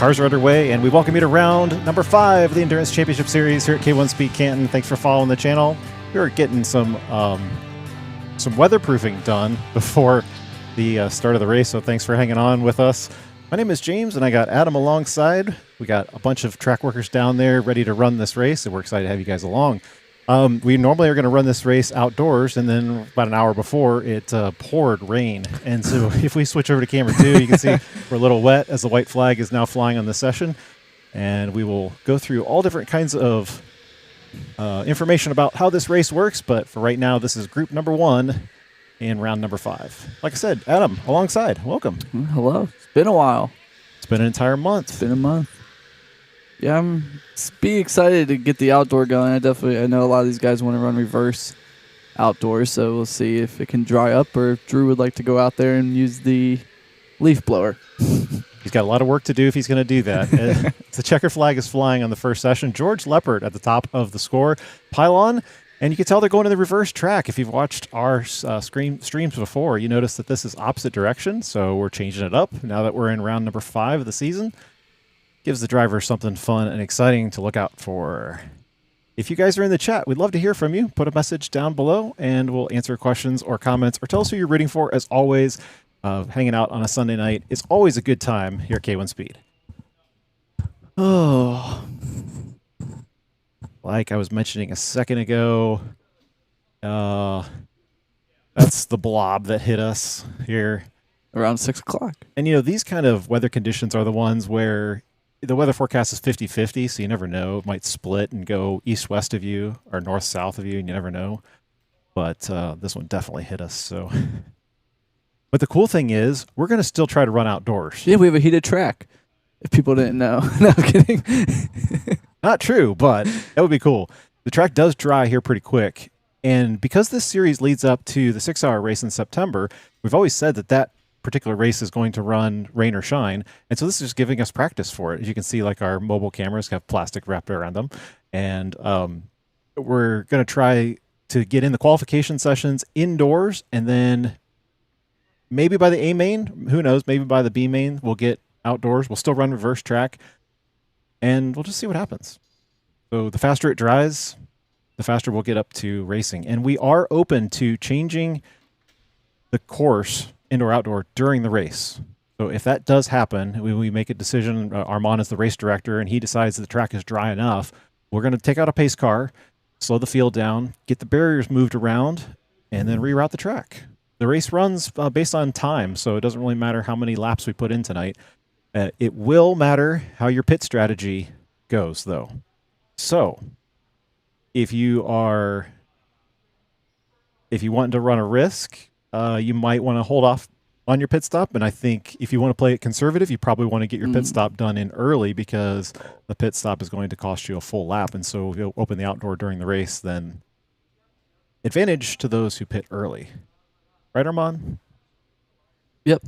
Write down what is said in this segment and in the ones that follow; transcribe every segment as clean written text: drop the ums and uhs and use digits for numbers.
Cars are underway, and we welcome you to round number 5 of the Endurance Championship Series here at K1 Speed Canton. Thanks for following the channel. We are getting some weatherproofing done before the start of the race, so thanks for hanging on with us. My name is James, and I got Adam alongside. We got a bunch of track workers down there ready to run this race, and we're excited to have you guys along. We normally are going to run this race outdoors, and then about an hour before, it poured rain. And so if we switch over to camera 2, you can see we're a little wet as the white flag is now flying on the session. And we will go through all different kinds of information about how this race works. But for right now, this is group number 1 in round number 5. Like I said, Adam, alongside. Welcome. Hello. It's been a while. It's been an entire month. It's been a month. Yeah, I'm excited to get the outdoor going. I know a lot of these guys want to run reverse outdoors, so we'll see if it can dry up or if Drew would like to go out there and use the leaf blower. He's got a lot of work to do if he's going to do that. The checker flag is flying on the first session. George Leopard at the top of the score pylon, and you can tell they're going to the reverse track. If you've watched our streams before, you notice that this is opposite direction, so we're changing it up now that we're in round number 5 of the season. Gives the driver something fun and exciting to look out for. If you guys are in the chat, we'd love to hear from you. Put a message down below, and we'll answer questions or comments, or tell us who you're rooting for. As always, hanging out on a Sunday night is always a good time here at K1 Speed. Oh. Like I was mentioning a second ago, that's the blob that hit us here. Around 6 o'clock. And, you know, these kind of weather conditions are the ones where the weather forecast is 50-50, so you never know. It might split and go east-west of you or north-south of you, and you never know. But this one definitely hit us. So, but the cool thing is, we're going to still try to run outdoors. Yeah, we have a heated track, if people didn't know. No, I'm kidding. Not true, but that would be cool. The track does dry here pretty quick. And because this series leads up to the 6-hour race in September, we've always said that that particular race is going to run rain or shine, and so this is just giving us practice for it. As you can see, like, our mobile cameras have plastic wrapped around them, and we're going to try to get in the qualification sessions indoors, and then maybe by the A main, who knows, maybe by the B main, we'll get outdoors. We'll still run reverse track, and we'll just see what happens. So the faster it dries, the faster we'll get up to racing, and we are open to changing the course indoor-outdoor during the race. So if that does happen, we make a decision, Armand is the race director, and he decides the track is dry enough, we're going to take out a pace car, slow the field down, get the barriers moved around, and then reroute the track. The race runs based on time, so it doesn't really matter how many laps we put in tonight. It will matter how your pit strategy goes, though. So if you want to run a risk, you might want to hold off on your pit stop, and I think if you want to play it conservative, you probably want to get your pit stop done in early, because the pit stop is going to cost you a full lap, and so if you open the outdoor during the race, then advantage to those who pit early. Right, Armand? Yep.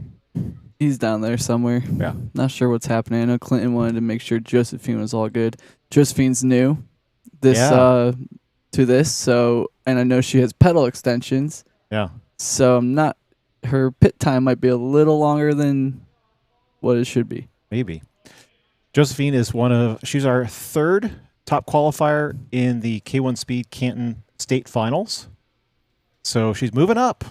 He's down there somewhere. Yeah. Not sure what's happening. I know Clinton wanted to make sure Josephine was all good. Josephine's new to this, so, and I know she has pedal extensions. Yeah. So her pit time might be a little longer than what it should be. Maybe. Josephine is she's our 3rd top qualifier in the K1 Speed Canton State Finals. So she's moving up,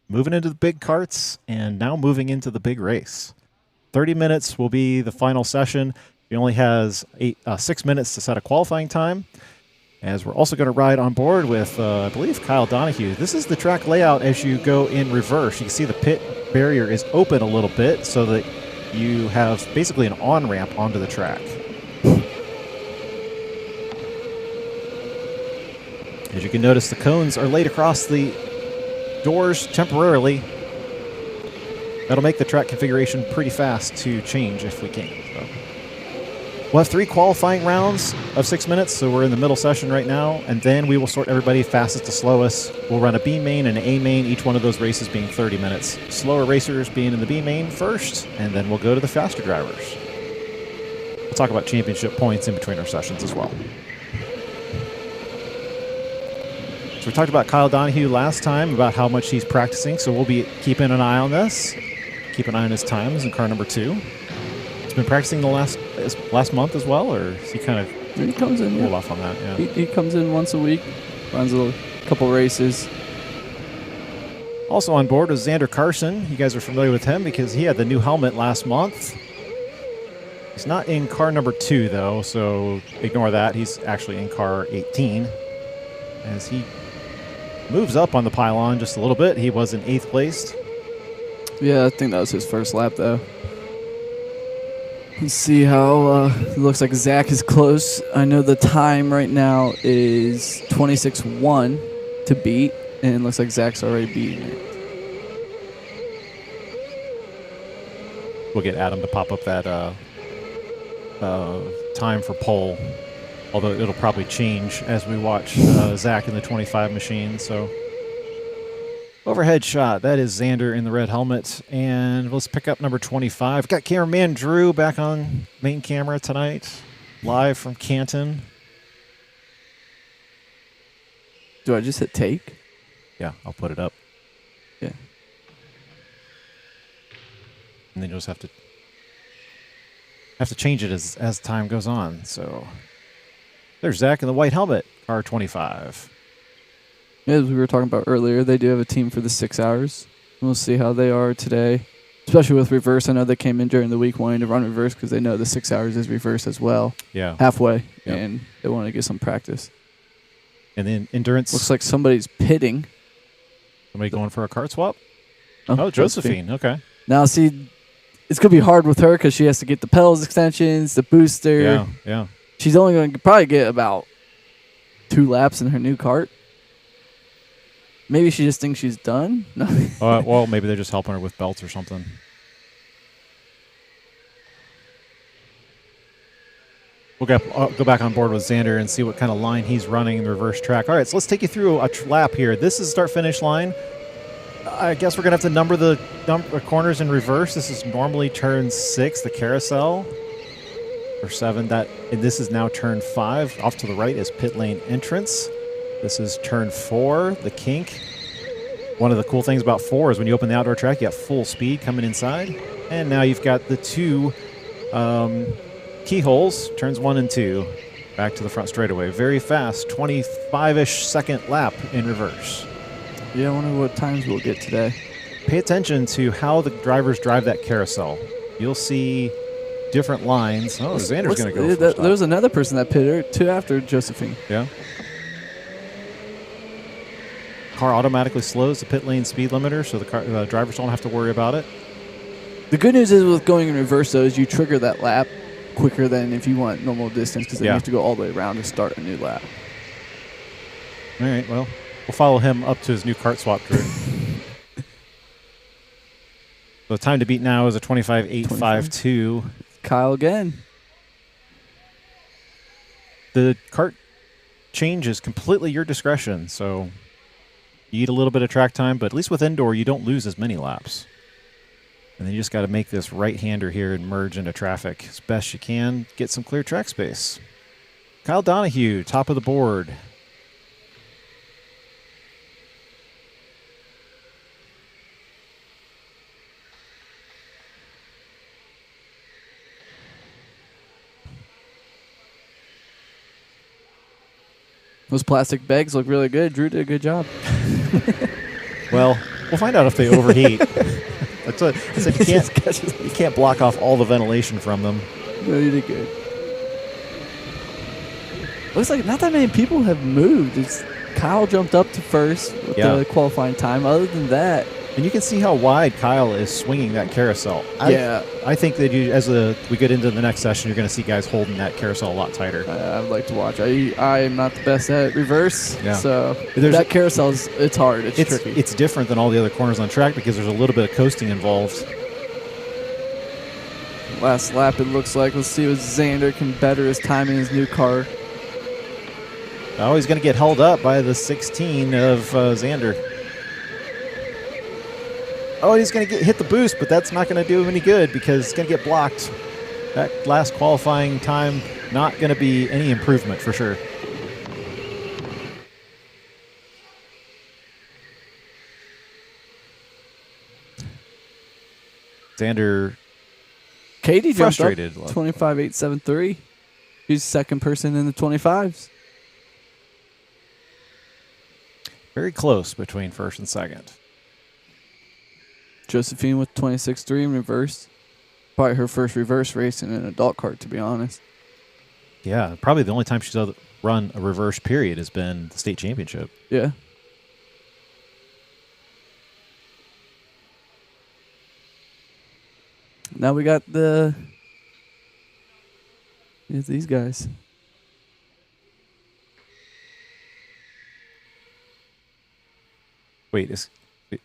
moving into the big karts, and now moving into the big race. 30 minutes will be the final session. She only has 6 minutes to set a qualifying time, as we're also going to ride on board with, I believe, Kyle Donahue. This is the track layout as you go in reverse. You can see the pit barrier is open a little bit so that you have basically an on-ramp onto the track. As you can notice, the cones are laid across the doors temporarily. That'll make the track configuration pretty fast to change if we can. So we'll have 3 qualifying rounds of 6 minutes, so we're in the middle session right now, and then we will sort everybody fastest to slowest. We'll run a B main and an A main, each one of those races being 30 minutes. Slower racers being in the B main first, and then we'll go to the faster drivers. We'll talk about championship points in between our sessions as well. So we talked about Kyle Donahue last time, about how much he's practicing, so we'll be keeping an eye on this. Keep an eye on his times in car number 2. He's been practicing the last month as well, or is he kind of He comes in. cool off on that? Yeah. He comes in once a week, runs a couple races. Also on board is Xander Carson. You guys are familiar with him because he had the new helmet last month. He's not in car number 2, though, so ignore that. He's actually in car 18. As he moves up on the pylon just a little bit, he was in 8th place. Yeah, I think that was his first lap, though. Let's see how it looks like Zach is close. I know the time right now is 26:1 to beat, and it looks like Zach's already beaten it. We'll get Adam to pop up that time for pole, although it'll probably change as we watch Zach in the 25 machine. So overhead shot, that is Xander in the red helmet. And let's pick up number 25. Got cameraman Drew back on main camera tonight, live from Canton. Do I just hit take? Yeah, I'll put it up. Yeah. And then you'll just have to change it as time goes on. So there's Zach in the white helmet, car 25. As we were talking about earlier, they do have a team for the 6 hours. We'll see how they are today, especially with reverse. I know they came in during the week wanting to run reverse because they know the 6 hours is reverse as well. Yeah. Halfway, Yep. and they want to get some practice. And then endurance. Looks like somebody's pitting. Somebody going for a kart swap? Oh, Josephine. Okay. Now, see, it's going to be hard with her because she has to get the pedals extensions, the booster. Yeah, yeah. She's only going to probably get about 2 laps in her new kart. Maybe she just thinks she's done. No. Well, maybe they're just helping her with belts or something. We'll go back on board with Xander and see what kind of line he's running in the reverse track. All right, so let's take you through a lap here. This is start-finish line. I guess we're going to have to number the corners in reverse. This is normally turn 6, the carousel, or 7. And this is now turn 5. Off to the right is pit lane entrance. This is turn 4, the kink. One of the cool things about 4 is when you open the outdoor track, you have full speed coming inside. And now you've got the 2 keyholes, turns 1 and 2, back to the front straightaway. Very fast, 25-ish second lap in reverse. Yeah, I wonder what times we'll get today. Pay attention to how the drivers drive that carousel. You'll see different lines. Oh, Xander's going to go first. There was another person that pitted too after Josephine. Yeah. Car automatically slows the pit lane speed limiter, so the drivers don't have to worry about it. The good news is with going in reverse, though, is you trigger that lap quicker than if you want normal distance because then you have to go all the way around to start a new lap. All right, well, we'll follow him up to his new kart swap, Drew. The time to beat now is a 25.852. Kyle again. The kart change is completely your discretion, so you need a little bit of track time, but at least with indoor, you don't lose as many laps. And then you just got to make this right-hander here and merge into traffic as best you can. Get some clear track space. Kyle Donahue, top of the board. Those plastic bags look really good. Drew did a good job. Well, we'll find out if they overheat. That's what I said. You can't block off all the ventilation from them. No, you did good. Looks like not that many people have moved. Kyle jumped up to first with the qualifying time. Other than that, and you can see how wide Kyle is swinging that carousel. I think that as we get into the next session, you're going to see guys holding that carousel a lot tighter. I'd like to watch. I am not the best at reverse, so that carousel it's hard. It's tricky. It's different than all the other corners on track because there's a little bit of coasting involved. Last lap, it looks like. Let's see if Xander can better his time in his new car. Oh, he's going to get held up by the 16 of Xander. Oh, he's going to hit the boost, but that's not going to do him any good because it's going to get blocked. That last qualifying time, not going to be any improvement for sure. Xander Katie jumped up frustrated. 25.873. She's second person in the 25s. Very close between first and second. Josephine with 26.3 in reverse. Probably her first reverse race in an adult kart, to be honest. Yeah, probably the only time she's run a reverse period has been the state championship. Yeah. Now we got here's these guys. Wait,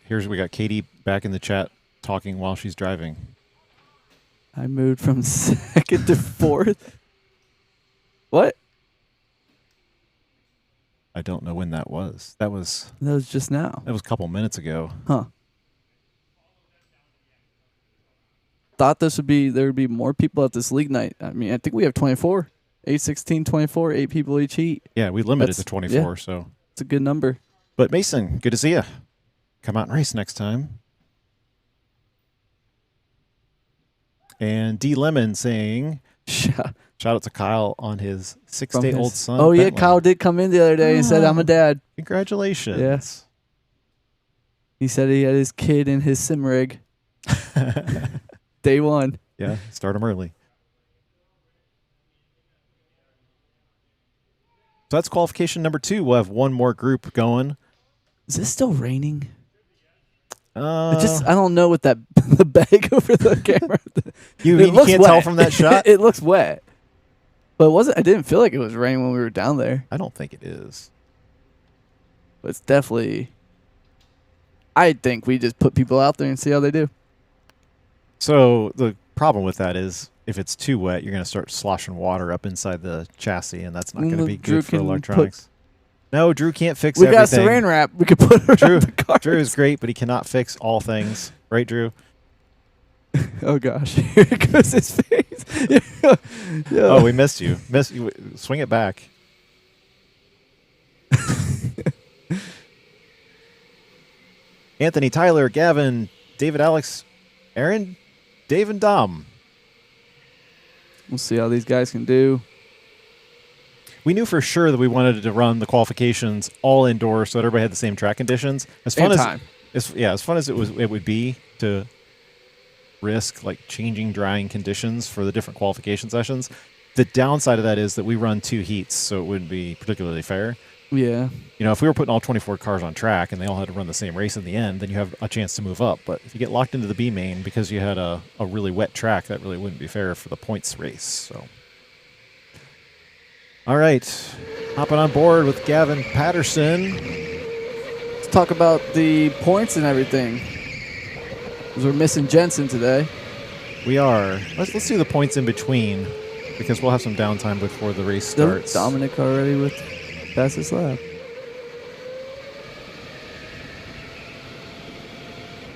we got Katie back in the chat talking while she's driving. I moved from second to fourth. What? I don't know when that was. That was just now. a couple minutes ago. Huh. Thought there would be more people at this league night. I mean, I think we have 24. 8, 16, 24, 8 people each heat. Yeah, we limited to 24, so. It's a good number. But Mason, good to see you. Come out and race next time. And D Lemon saying, shout out to Kyle on his 6-day-old son. Oh, yeah, Bentley. Kyle did come in the other day and said, I'm a dad. Congratulations. Yes. He said he had his kid in his sim rig. Day one. Yeah, start him early. So that's qualification number 2. We'll have one more group going. Is this still raining? I don't know with the bag over the camera. You can't tell from that shot? It looks wet. But it wasn't. I didn't feel like it was raining when we were down there. I don't think it is. But it's definitely. I think we just put people out there and see how they do. So the problem with that is if it's too wet, you're going to start sloshing water up inside the chassis, and that's not going to be good for electronics. No, Drew can't fix everything. We got saran wrap. We could put around the cars. Drew is great, but he cannot fix all things. Right, Drew? Oh, gosh. Here goes his face. Yeah. Oh, we missed you. Swing it back. Anthony, Tyler, Gavin, David, Alex, Aaron, Dave, and Dom. We'll see how these guys can do. We knew for sure that we wanted to run the qualifications all indoors so that everybody had the same track conditions. As fun as it would be to risk like changing drying conditions for the different qualification sessions. The downside of that is that we run 2 heats, so it wouldn't be particularly fair. Yeah. You know, if we were putting all 24 cars on track and they all had to run the same race in the end, then you have a chance to move up. But if you get locked into the B main because you had a really wet track, that really wouldn't be fair for the points race. So, all right, hopping on board with Gavin Patterson. Let's talk about the points and everything. Because we're missing Jensen today. We are. Let's do the points in between because we'll have some downtime before the race starts. Dominic already with fastest lap.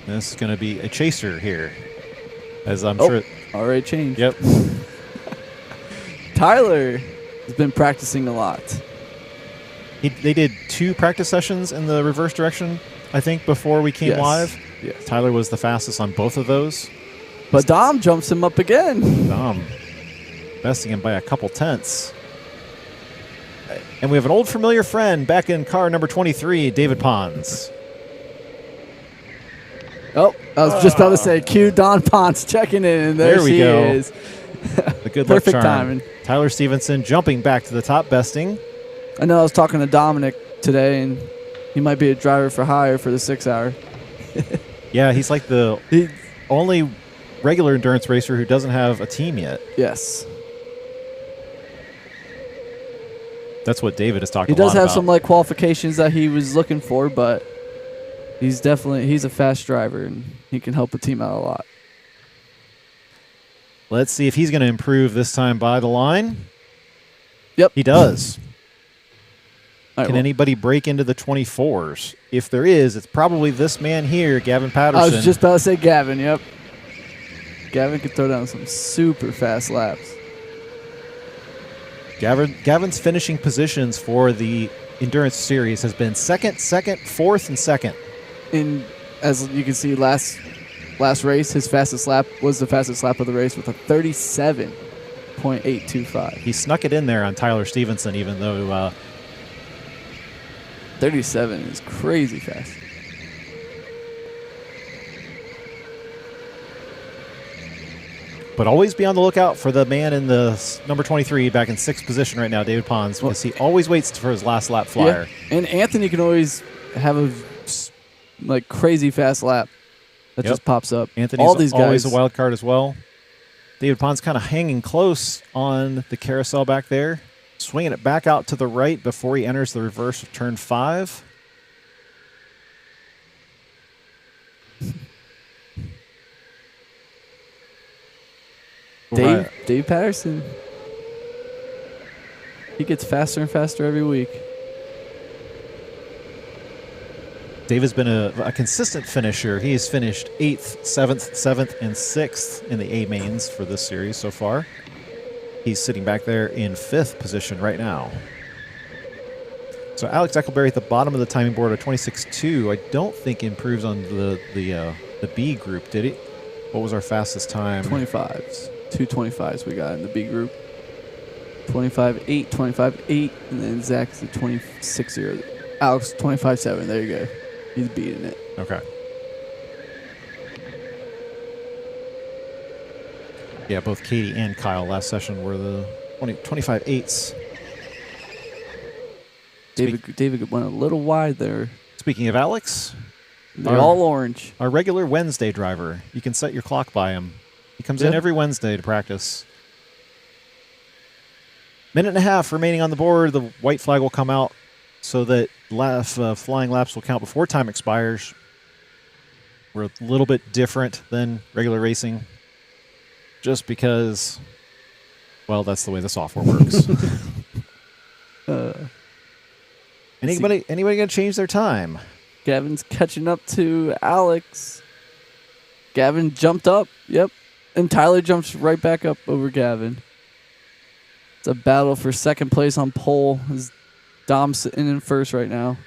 This is going to be a chaser here, as I'm sure. Already changed. Yep. Tyler has been practicing a lot. They did 2 practice sessions in the reverse direction, I think, before we came live. Yes. Tyler was the fastest on both of those. But Dom jumps him up again. Dom besting him by a couple tenths. And we have an old familiar friend back in car number 23, David Pons. Oh, I was just about to say, cue Don Pons checking in, and there we she go. is. The good luck Perfect charm. timing. Tyler Stevenson jumping back to the top, besting. I know I was talking to Dominic today, and he might be a driver for hire for the 6 hour. Yeah, he's like the only regular endurance racer who doesn't have a team yet. Yes. That's what David is talking about. He does have some like qualifications that he was looking for, but he's a fast driver, and he can help a team out a lot. Let's see if he's going to improve this time by the line. Yep. He does. Can anybody break into the 24s? If there is, it's probably this man here, Gavin Patterson. I was just about to say Gavin, yep. Gavin could throw down some super fast laps. Gavin's finishing positions for the Endurance Series has been second, fourth, and second. As you can see, last last race, his fastest lap was the fastest lap of the race with a 37.825. He snuck it in there on Tyler Stevenson, even though 37 is crazy fast. but always be on the lookout for the man in the number 23 back in 6th position right now, David Pons, because he always waits for his last lap flyer. Yeah. And Anthony can always have a crazy fast lap that just pops up. Anthony's all these guys, always a wild card as well. David Pons kind of hanging close on the carousel back there, swinging it back out to the right before he enters the reverse of turn 5. Dave Patterson. He gets faster and faster every week. Dave has been a consistent finisher. He has finished 8th, 7th, 7th, and 6th in the A mains for this series so far. He's sitting back there in 5th position right now. So Alex Eckelberry at the bottom of the timing board at 26.2. I don't think improves on the B group, did he? What was our fastest time? 25s. 225s we got in the B group. 25.8, 25.8, and then Zach's at 26.0. Alex, 25.7. There you go. He's beating it. Okay. Yeah, both Katie and Kyle last session were the 25.8s. David went a little wide there. Speaking of Alex, they're all orange. Our regular Wednesday driver. You can set your clock by him. He comes in every Wednesday to practice. Minute and a half remaining on the board. The white flag will come out so that flying laps will count before time expires. We're a little bit different than regular racing just because, well, that's the way the software works. Anybody going to change their time? Gavin's catching up to Alex. Gavin jumped up. Yep. And Tyler jumps right back up over Gavin. It's a battle for second place on pole. Dom's sitting in first right now.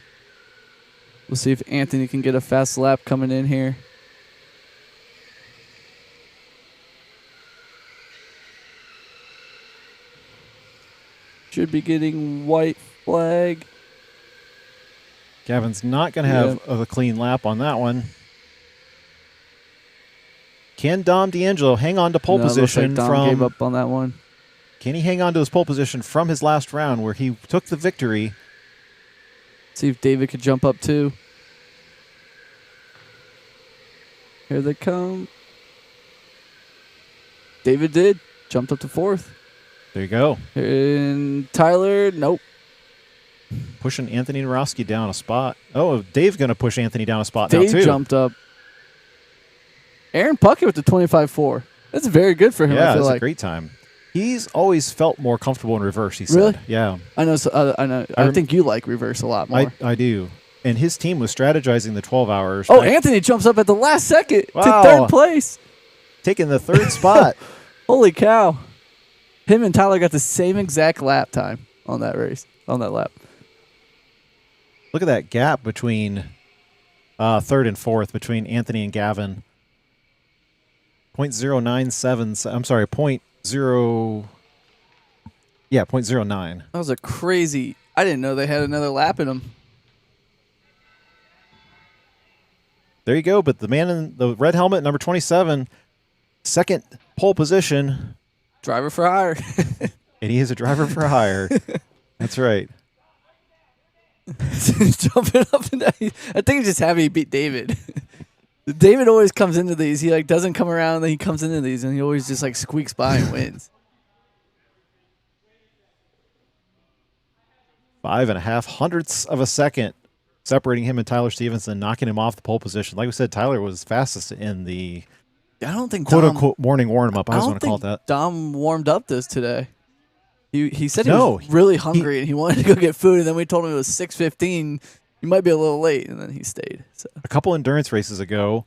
We'll see if Anthony can get a fast lap coming in here. Should be getting white flag. Gavin's not going to have a clean lap on that one. Can Dom D'Angelo hang on to pole position Dom from... gave up on that one. Can he hang on to his pole position from his last round where he took the victory? See if David could jump up too. Here they come. David did. Jumped up to 4th. There you go. And Tyler, nope. Pushing Anthony Narowski down a spot. Oh, Dave's going to push Anthony down a spot now, too. Dave jumped up. Aaron Puckett with the 25.4. That's very good for him, I feel that's like. a great time. He's always felt more comfortable in reverse, he said. Really? Yeah. I know. I know. I think you like reverse a lot more. I do. And his team was strategizing the 12 hours. Oh, Anthony jumps up at the last second to 3rd place. Taking the 3rd spot. Holy cow. Him and Tyler got the same exact lap time on that race, on that lap. Look at that gap between 3rd and 4th, between Anthony and Gavin. 0.097. I'm sorry, 0.0. Yeah, 0.09. That was a crazy. I didn't know they had another lap in them. There you go. But the man in the red helmet, number 27, second pole position. Driver for hire. And he is a driver for hire. That's right. Jumping up and down. I think he's just happy he beat David. David always comes into these. He doesn't come around, then he comes into these, and he always just squeaks by and wins. 5.5 hundredths of a second separating him and Tyler Stevenson, knocking him off the pole position. Like we said, Tyler was fastest in the I don't think quote-unquote morning warm-up. I was going to call it that. Dom warmed up this today. He said he was really hungry and he wanted to go get food, and then we told him it was 6:15. You might be a little late, and then he stayed. So. A couple endurance races ago,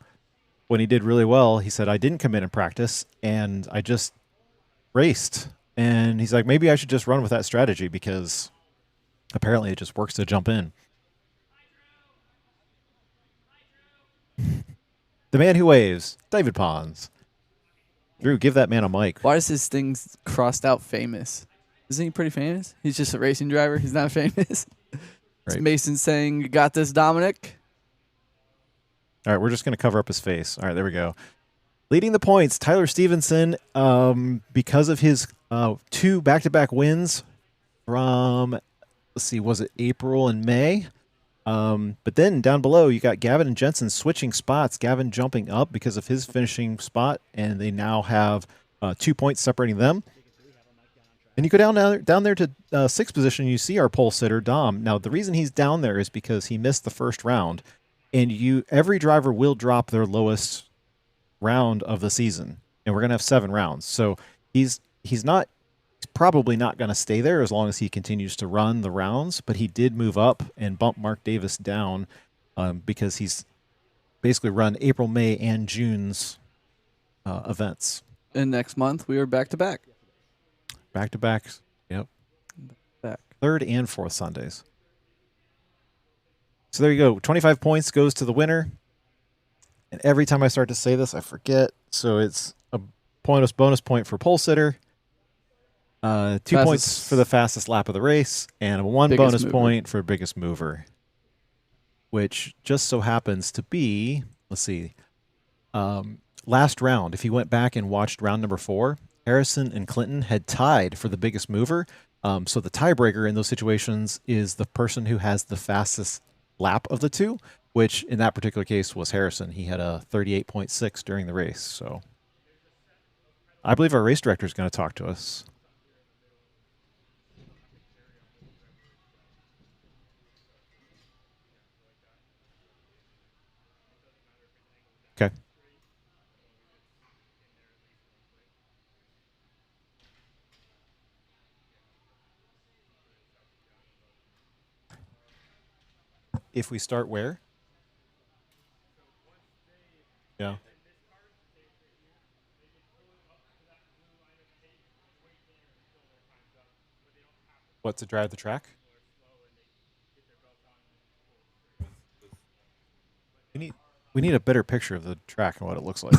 when he did really well, he said, I didn't come in and practice, and I just raced. And he's like, maybe I should just run with that strategy because apparently it just works to jump in. The man who waves, David Pons. Drew, give that man a mic. Why is his thing crossed out famous? Isn't he pretty famous? He's just a racing driver. He's not famous. It's Right. Mason saying, "You got this, Dominic." All right, we're just going to cover up his face. All right, there we go. Leading the points, Tyler Stevenson, because of his 2 back-to-back wins from, let's see, was it April and May? But then down below, you got Gavin and Jensen switching spots. Gavin jumping up because of his finishing spot, and they now have 2 points separating them. And you go down there to 6th position, you see our pole sitter, Dom. Now, the reason he's down there is because he missed the first round, and every driver will drop their lowest round of the season, and we're going to have 7 rounds. So he's probably not going to stay there as long as he continues to run the rounds, but he did move up and bump Mark Davis down because he's basically run April, May, and June's events. And next month we are back to back. Back to back. Yep. Back. 3rd and 4th Sundays. So there you go. 25 points goes to the winner. And every time I start to say this, I forget. So it's a bonus point for pole sitter, 2 points for the fastest lap of the race, and 1 bonus point for biggest mover, which just so happens to be, let's see, last round. If you went back and watched round number 4, Harrison and Clinton had tied for the biggest mover. So the tiebreaker in those situations is the person who has the fastest lap of the 2, which in that particular case was Harrison. He had a 38.6 during the race. So I believe our race director is going to talk to us. Okay. If we start where? Yeah. What, to drive the track? We need a better picture of the track and what it looks like.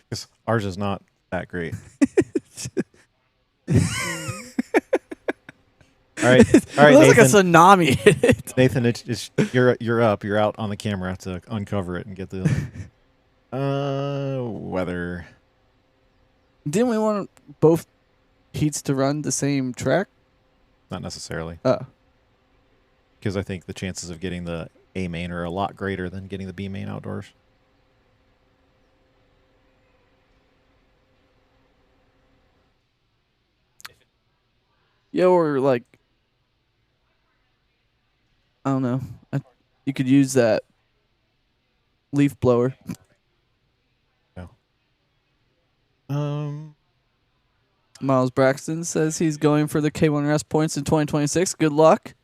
Because ours is not that great. All right, It looks like a Nathan. tsunami hit it. Nathan, you're up. You're out on the camera to uncover it and get the weather. Didn't we want both heats to run the same track? Not necessarily, Oh. because I think the chances of getting the A main are a lot greater than getting the B main outdoors. Yeah, or like, I don't know. You could use that leaf blower. Yeah. Miles Braxton says he's going for the K1RS points in 2026. Good luck.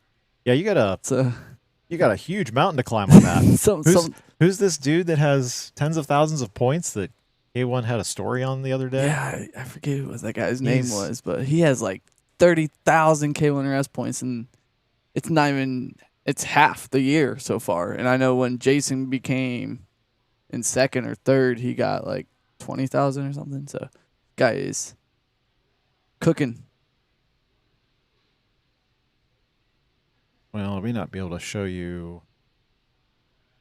Yeah, you got So a huge mountain to climb on that. who's Who's this dude that has tens of thousands of points that K1 had a story on the other day? yeah, I forget what that guy's name was, but he has like 30,000 K1RS points, and it's half the year so far. And I know when Jason became in 2nd or 3rd, he got like 20,000 or something. So guy is cooking. Well, I may not be able to show you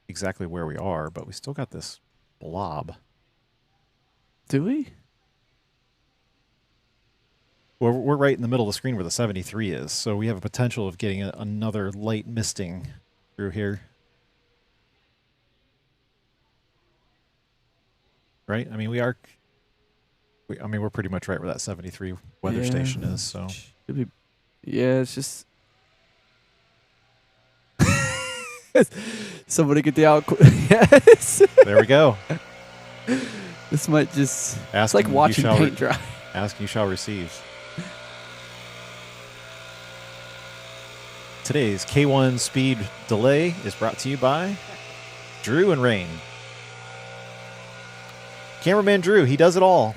exactly where we are, but we still got this blob. Do we? We're right in the middle of the screen where the 73 is, so we have a potential of getting another light misting through here. Right? I mean, we're pretty much right where that 73 weather station is, so. Yeah, it's just somebody get the out. Yes. There we go. This might just. Ask It's like and watching you shall paint dry. Ask and you shall receive. Today's K1 Speed Delay is brought to you by Drew and Rain. Cameraman Drew, he does it all.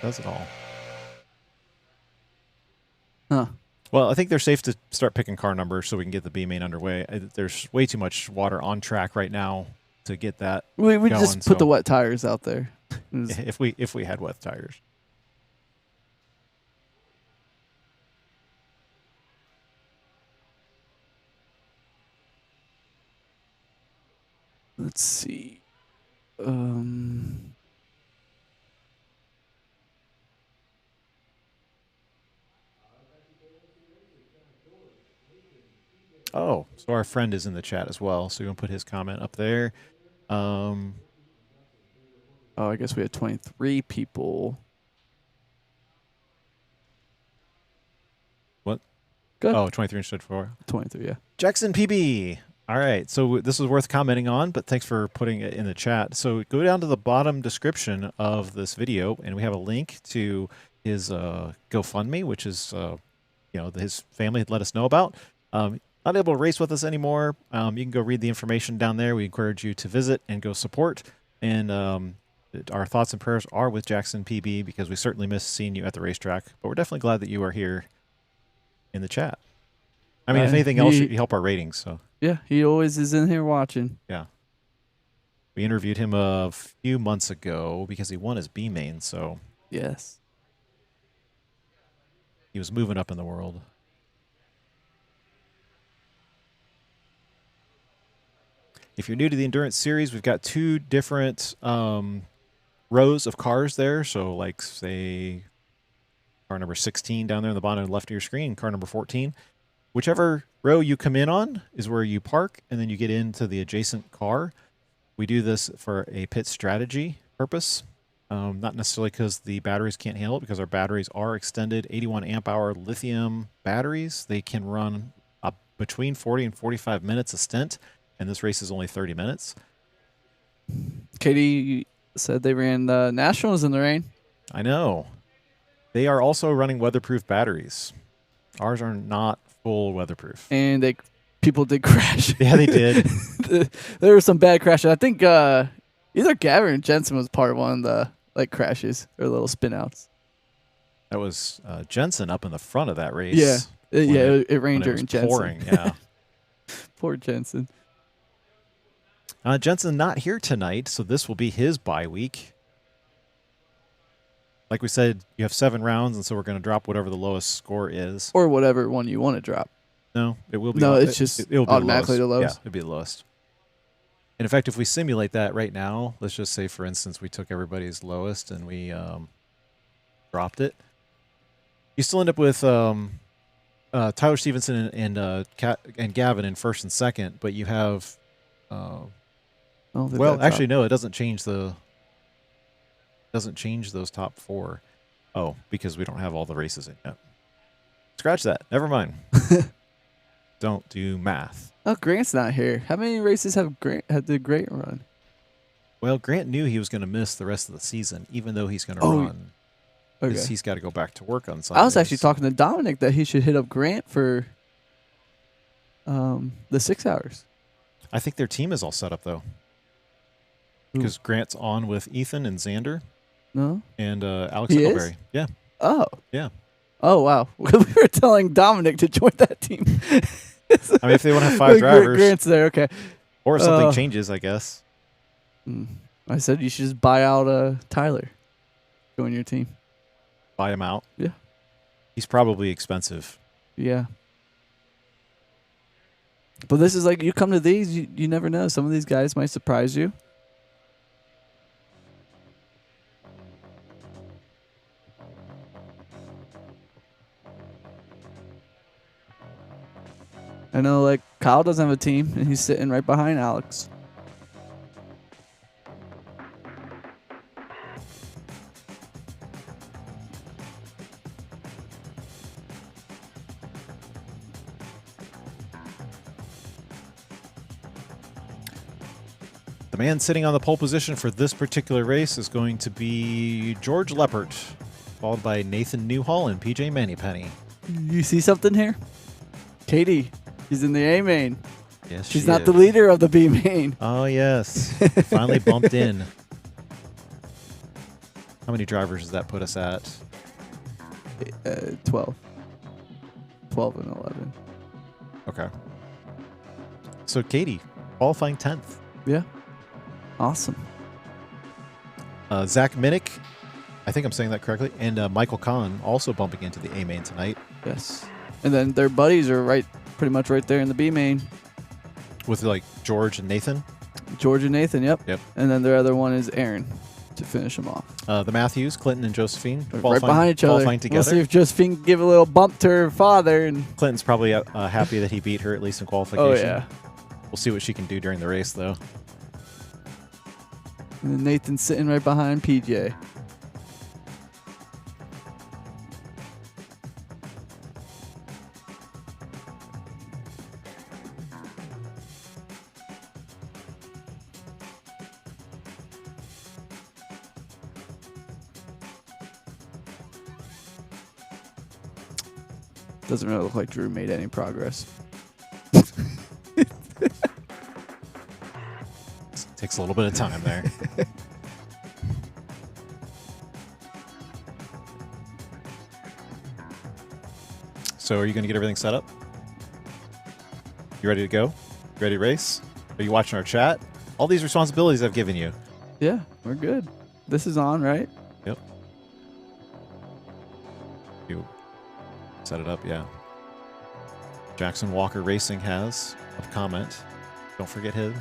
Does it all. Huh. Well, I think they're safe to start picking car numbers so we can get the B main underway. There's way too much water on track right now to get that We going. just put the wet tires out there. If we had wet tires. Let's see. Oh, so our friend is in the chat as well. So we're going to put his comment up there. Oh, I guess we had 23 people. What? Good. Oh, 23 instead of 4. 23, yeah. Jackson PB. All right. So this is worth commenting on, but thanks for putting it in the chat. So go down to the bottom description of this video, and we have a link to his GoFundMe, which is, his family had let us know about. Not able to race with us anymore. You can go read the information down there. We encourage you to visit and go support. And our thoughts and prayers are with Jackson PB because we certainly miss seeing you at the racetrack. But we're definitely glad that you are here in the chat. I mean, if anything else, you help our ratings. So yeah, he always is in here watching. Yeah. We interviewed him a few months ago because he won his B main. So yes, he was moving up in the world. If you're new to the Endurance series, we've got 2 different rows of cars there. So like, say, car number 16 down there in the bottom left of your screen, car number 14. Whichever row you come in on is where you park, and then you get into the adjacent car. We do this for a pit strategy purpose, not necessarily because the batteries can't handle it, because our batteries are extended 81 amp hour lithium batteries. They can run between 40 and 45 minutes a stint, and this race is only 30 minutes. Katie said they ran nationals in the rain. I know. They are also running weatherproof batteries. Ours are not full weatherproof. And people did crash. Yeah, they did. There were some bad crashes. I think either Gavin or Jensen was part of one of the crashes or little spin outs. That was Jensen up in the front of that race. Yeah, it rained during Jensen. Pouring, yeah. Poor Jensen. Jensen not here tonight, so this will be his bye week. Like we said, you have 7 rounds, and so we're going to drop whatever the lowest score is. Or whatever one you want to drop. No, it will be. No, it's just it'll be automatically the lowest. Yeah, it'll be the lowest. And in fact, if we simulate that right now, let's just say, for instance, we took everybody's lowest and we dropped it. You still end up with Tyler Stevenson and Gavin in first and second, but you have. Well, actually, no, it doesn't change the. Doesn't change those top 4. Oh, because we don't have all the races in yet. Scratch that. Never mind. Don't do math. Oh, Grant's not here. How many races did Grant run? Well, Grant knew he was going to miss the rest of the season, even though he's going to run. Because he's got to go back to work on Sundays. I was actually talking to Dominic that he should hit up Grant for the 6 hours. I think their team is all set up, though. Because Grant's on with Ethan and Xander. No? And Alex Huckleberry. Yeah. Oh. Yeah. Oh, wow. We were telling Dominic to join that team. I mean, if they want to have 5 drivers. Grant's there, okay. Or if something changes, I guess. I said you should just buy out Tyler. Join your team. Buy him out? Yeah. He's probably expensive. Yeah. But this is like, you come to these, you never know. Some of these guys might surprise you. I know, like, Kyle doesn't have a team, and he's sitting right behind Alex. The man sitting on the pole position for this particular race is going to be George Leppert, followed by Nathan Newhall and PJ Mannypenny. You see something here? Katie, she's in the A main. Yes, she's not the leader of the B main. Oh, yes. Finally bumped in. How many drivers does that put us at? 12. 12 and 11. Okay. So, Katie, qualifying 10th. Yeah. Awesome. Zach Minnick, I think I'm saying that correctly, and Michael Kahn also bumping into the A main tonight. Yes. And then their buddies are pretty much right there in the B main. With like George and Nathan. George and Nathan, yep. Yep. And then their other one is Aaron to finish them off. The Matthews, Clinton and Josephine. Right behind each other. Together. We'll see if Josephine can give a little bump to her father. And Clinton's probably happy that he beat her, at least in qualification. oh, yeah. We'll see what she can do during the race, though. And then Nathan's sitting right behind PJ. Doesn't really look like Drew made any progress. Takes a little bit of time there. So are you going to get everything set up? You ready to go? You ready to race? Are you watching our chat? All these responsibilities I've given you. Yeah, we're good. This is on, right? Yep. You set it up, yeah. Jackson Walker Racing has a comment. Don't forget him.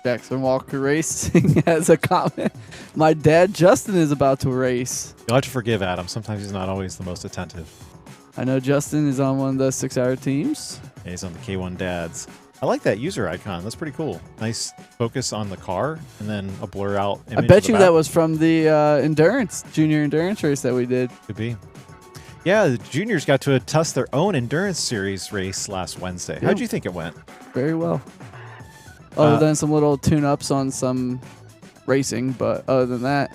Jackson Walker Racing has a comment. My dad, Justin, is about to race. You'll have to forgive Adam. Sometimes he's not always the most attentive. I know Justin is on one of the 6-hour teams. And he's on the K1 Dads. I like that user icon. That's pretty cool. Nice focus on the car and then a blur out image. I bet you that was from the junior endurance race that we did. Could be. Yeah, the juniors got to test their own endurance series race last Wednesday. How'd you think it went? Very well. Other than some little tune-ups on some racing, but other than that,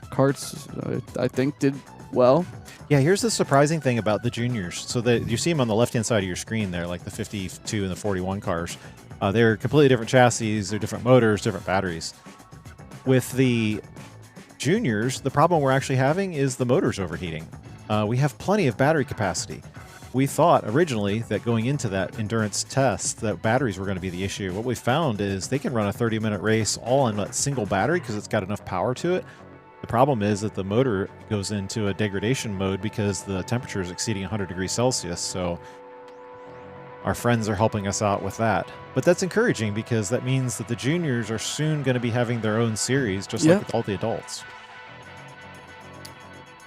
karts, I think, did well. Yeah, here's the surprising thing about the juniors. So you see them on the left-hand side of your screen there, like the 52 and the 41 cars. They're completely different chassis, they're different motors, different batteries. With the juniors, the problem we're actually having is the motors overheating. We have plenty of battery capacity. We thought originally that going into that endurance test, that batteries were going to be the issue. What we found is they can run a 30-minute race all on a single battery because it's got enough power to it. The problem is that the motor goes into a degradation mode because the temperature is exceeding 100 degrees Celsius. So our friends are helping us out with that. But that's encouraging because that means that the juniors are soon going to be having their own series, just like with all the adults.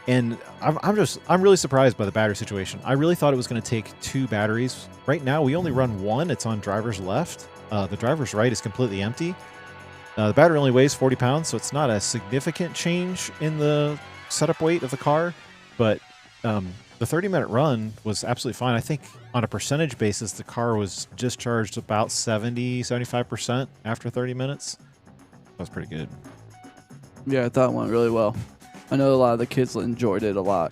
And I'm really surprised by the battery situation. I really thought it was going to take 2 batteries. Right now, we only run 1. It's on driver's left. The driver's right is completely empty. The battery only weighs 40 pounds, so it's not a significant change in the setup weight of the car. But the 30-minute run was absolutely fine. I think on a percentage basis, the car was discharged about 75% after 30 minutes. That was pretty good. Yeah, I thought it went really well. I know a lot of the kids enjoyed it a lot.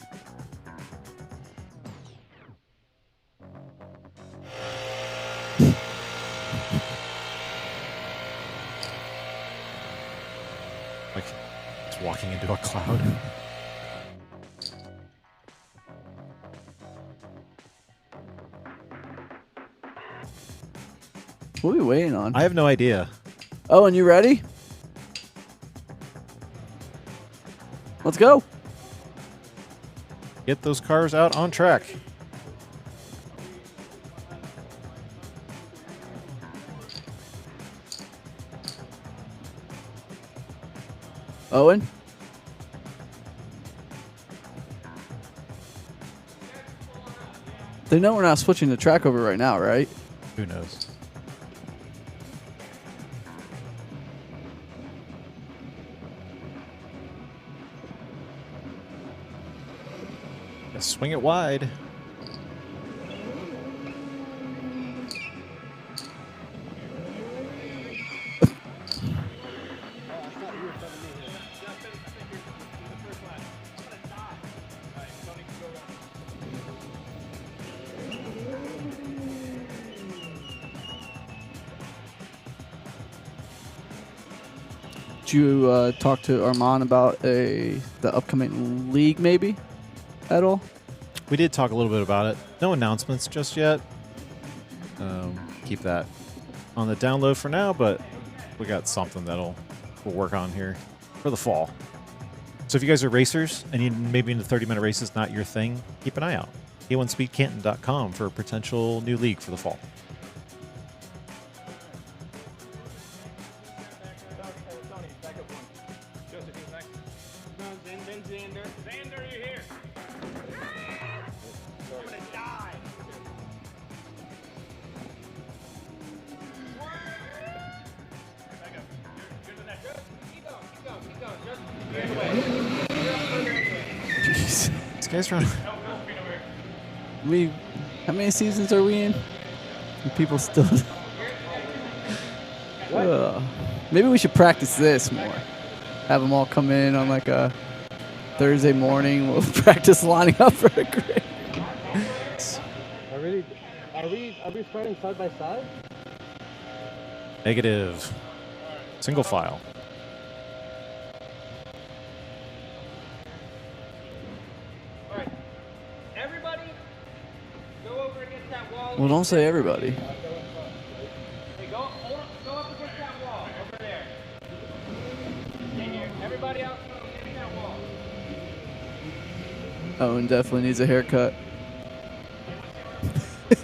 Like it's walking into a cloud. What are we waiting on? I have no idea. Oh, and you ready? Let's go. Get those cars out on track. Owen? They know we're not switching the track over right now, right? Who knows? Swing it wide. Did you talk to Armand about the upcoming league, maybe, at all? we did talk a little bit about it. No announcements just yet. Keep that on the download for now, but we got something we'll work on here for the fall. So if you guys are racers and you maybe in the 30-minute race is not your thing, keep an eye out. A1speedcanton.com for a potential new league for the fall. Xander, you here? I'm gonna die. Back up. You're the next. Keep going. Just Jeez. This guy's running. How many seasons are we in? And people still. Maybe we should practice this more. Have them all come in on like a Thursday morning. We'll practice lining up for a grid. Are we starting side by side? Negative. Single file. All right. Everybody, go over against that wall. Well, don't say everybody. Hey, go up against that wall over there. Stay here. Everybody else, go against that wall. Owen definitely needs a haircut. All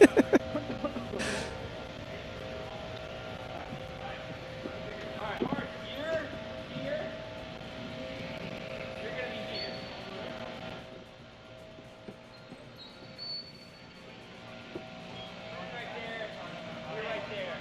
right, Mark, here. You're gonna be here. Right there. You're right there.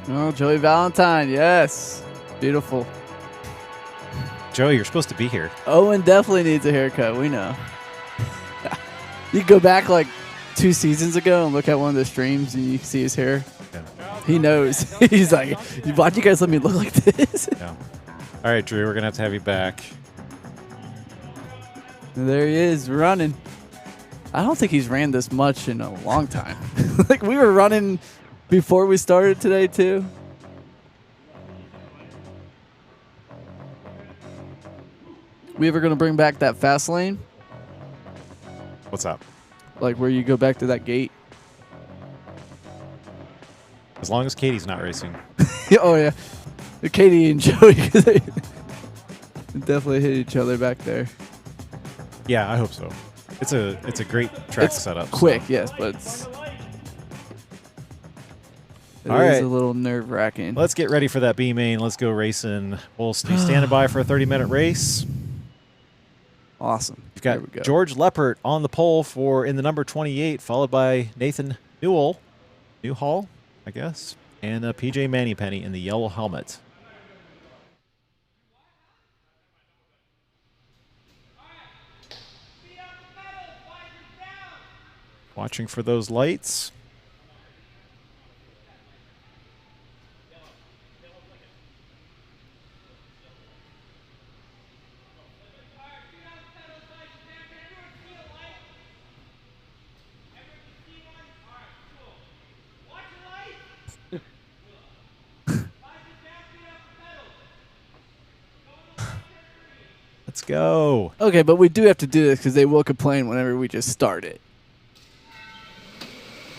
Oh, Joey Valentine, yes. Beautiful. Joey, you're supposed to be here. Owen definitely needs a haircut. We know. You can go back like 2 seasons ago and look at one of the streams and you can see his hair. Yeah. He knows. He's like, why'd you guys let me look like this? Yeah. All right, Drew, we're going to have you back. There he is, running. I don't think he's ran this much in a long time. Like, we were running before we started today, too. We ever going to bring back that fast lane? What's up? Like, where you go back to that gate? As long as Katie's not racing. Oh, yeah. Katie and Joey, they definitely hit each other back there. Yeah, I hope so. It's a great track setup. Quick, so. yes, but it's it All is right. a little nerve-wracking. Let's get ready for that B main. Let's go racing. We'll be standing by for a 30-minute race. Awesome. We've There got we go. George Leppert on the pole in the number 28, followed by Nathan Newhall, I guess, and PJ Mannypenny in the yellow helmet. Watching for those lights. Let's go. Okay, but we do have to do this because they will complain whenever we just start it.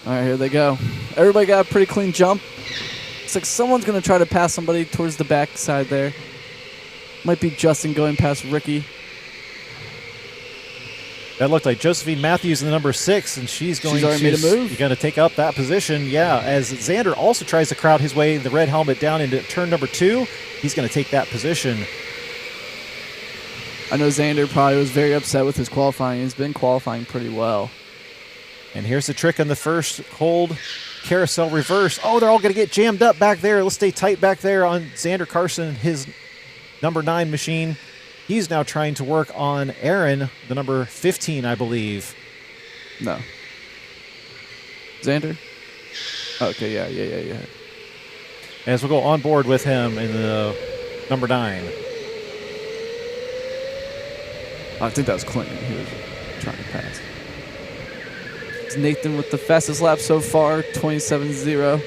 All right, here they go. Everybody got a pretty clean jump. It's like someone's going to try to pass somebody towards the back side there. Might be Justin going past Ricky. That looked like Josephine Matthews in the number 6, and she's already made a move? You're going to take up that position, yeah. As Xander also tries to crowd his way, the red helmet down into turn number 2. He's going to take that position. I know Xander probably was very upset with his qualifying. He's been qualifying pretty well. And here's the trick on the first cold carousel reverse. Oh, they're all going to get jammed up back there. Let's stay tight back there on Xander Carson, his number 9 machine. He's now trying to work on Aaron, the number 15, I believe. No. Xander? Okay, yeah. As we'll go on board with him in the number 9. I think that was Clinton who was trying to pass. It's Nathan with the fastest lap so far, 27.0.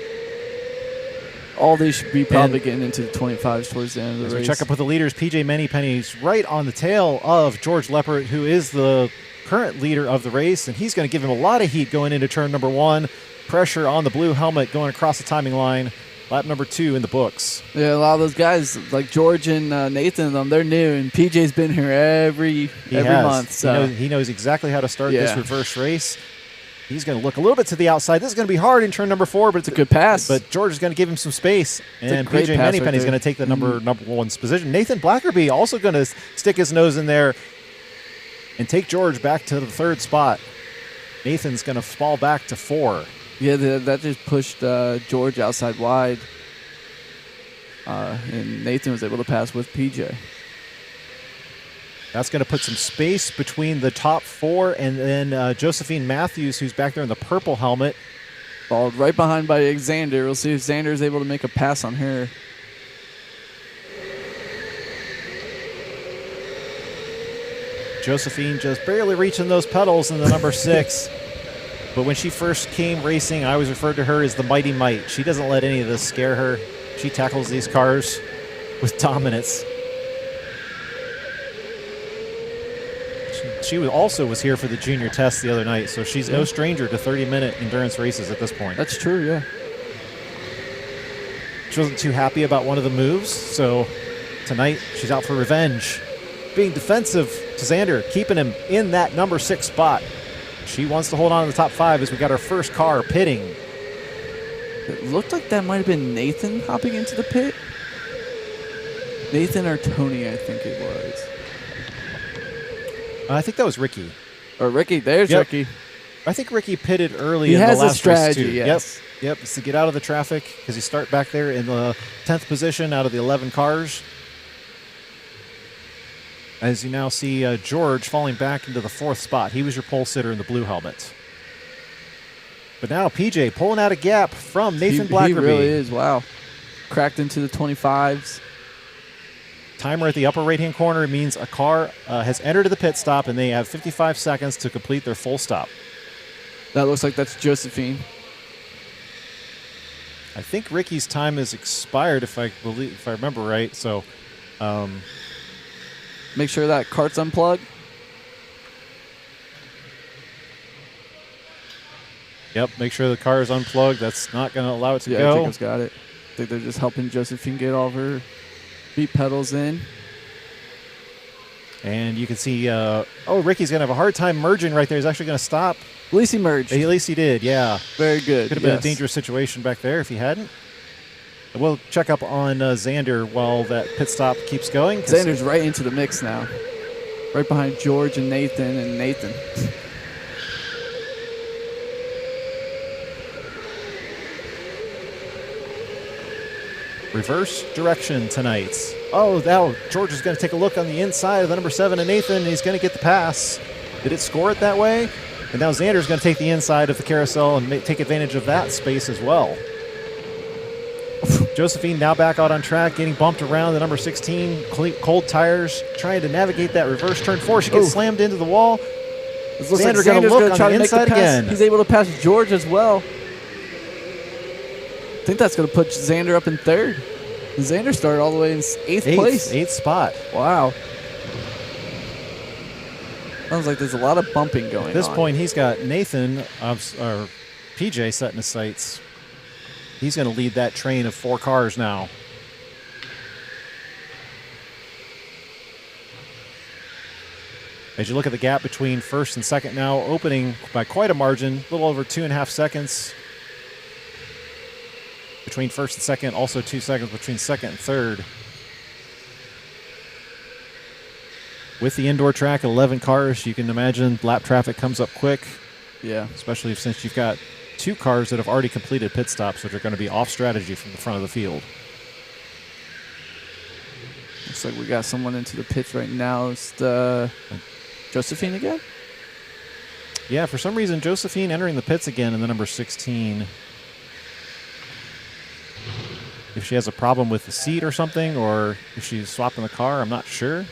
All these should be probably getting into the 25s towards the end of the As race. we check up with the leaders, PJ Manypenny's right on the tail of George Leppert, who is the current leader of the race, and he's going to give him a lot of heat going into turn number 1. Pressure on the blue helmet going across the timing line. Lap number 2 in the books. Yeah, a lot of those guys, like George and Nathan and them, they're new, and PJ's been here every month. So He knows exactly how to start this reverse race. He's going to look a little bit to the outside. This is going to be hard in turn number 4, but it's a good pass. But George is going to give him some space, and great PJ pass Manypenny is going to take the number 1's position. Nathan Blackerby also going to stick his nose in there and take George back to the 3rd spot. Nathan's going to fall back to 4. Yeah, that just pushed George outside wide, and Nathan was able to pass with PJ. That's going to put some space between the top 4 and then Josephine Matthews, who's back there in the purple helmet. Followed right behind by Xander. We'll see if Xander is able to make a pass on her. Josephine just barely reaching those pedals in the number 6. But when she first came racing, I always referred to her as the Mighty Might. She doesn't let any of this scare her. She tackles these cars with dominance. She also was here for the junior test the other night, so she's no stranger to 30-minute endurance races at this point. That's true, yeah. She wasn't too happy about one of the moves, so tonight she's out for revenge. Being defensive to Xander, keeping him in that number 6 spot. She wants to hold on to the top 5 as we got our first car pitting. It looked like that might have been Nathan hopping into the pit. Nathan or Tony, I think it was. I think that was Ricky. Or Ricky. There's Ricky. I think Ricky pitted early he in the has last a strategy, race too. yes. Yep, it's to get out of the traffic because you start back there in the 10th position out of the 11 cars. As you now see George falling back into the 4th spot. He was your pole sitter in the blue helmet. But now PJ pulling out a gap from Nathan Blackerby. He really is, wow. Cracked into the 25s. Timer at the upper right-hand corner means a car has entered the pit stop, and they have 55 seconds to complete their full stop. That looks like that's Josephine. I think Ricky's time has expired, if I remember right. So, make sure that cart's unplugged. Yep, make sure the car is unplugged. That's not going to allow it to go. Yeah, Jacob's got it. I think they're just helping Josephine get all of her beat pedals in. And you can see, Ricky's going to have a hard time merging right there. He's actually going to stop. At least he merged. At least he did, yeah. Very good. Could have been a dangerous situation back there if he hadn't. We'll check up on Xander while that pit stop keeps going. Xander's right into the mix now. Right behind George and Nathan. Reverse direction tonight. Oh, now George is going to take a look on the inside of the number 7 and Nathan, and he's going to get the pass. Did it score it that way? And now Xander's going to take the inside of the carousel and take advantage of that space as well. Josephine now back out on track, getting bumped around the number 16, cold tires, trying to navigate that reverse turn 4. She gets slammed into the wall. Xander going to look on the inside again. He's able to pass George as well. I think that's going to put Xander up in 3rd. Xander started all the way in 8th place. 8th spot. Wow. Sounds like there's a lot of bumping going on. At this point, he's got Nathan, or PJ, setting his sights. He's going to lead that train of 4 cars now. As you look at the gap between 1st and 2nd now, opening by quite a margin, a little over 2.5 seconds. Between 1st and 2nd, also 2 seconds between 2nd and 3rd. With the indoor track, 11 cars, you can imagine lap traffic comes up quick. Yeah. especially since you've got 2 cars that have already completed pit stops, which are going to be off strategy from the front of the field. Looks like we got someone into the pits right now. It's the Josephine again? Yeah, for some reason, Josephine entering the pits again in the number 16. If she has a problem with the seat or something, or if she's swapping the car, I'm not sure.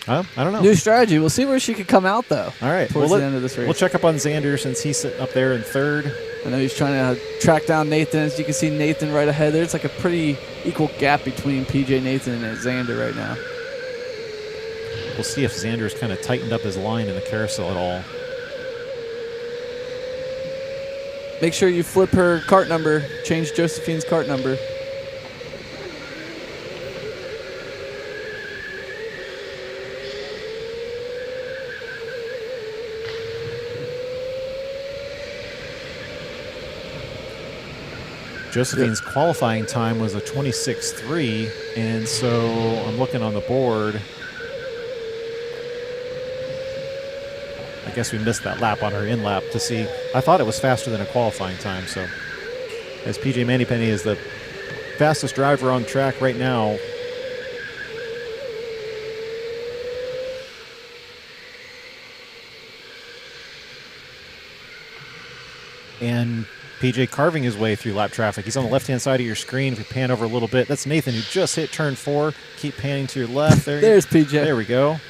I don't know. New strategy. We'll see where she could come out, though. All right. Towards the end of this race. We'll check up on Xander since he's sitting up there in third. I know he's trying to track down Nathan. As you can see, Nathan right ahead. There's like a pretty equal gap between PJ Nathan and Xander right now. We'll see if Xander's kind of tightened up his line in the carousel at all. Make sure you flip her cart number. Change Josephine's cart number. Josephine's qualifying time was a 26.3, and so I'm looking on the board. I guess we missed that lap on her in-lap to see. I thought it was faster than a qualifying time, so as PJ Mannypenny is the fastest driver on track right now. And PJ carving his way through lap traffic. He's on the left-hand side of your screen. If you pan over a little bit, that's Nathan who just hit turn 4. Keep panning to your left. There's PJ. There we go.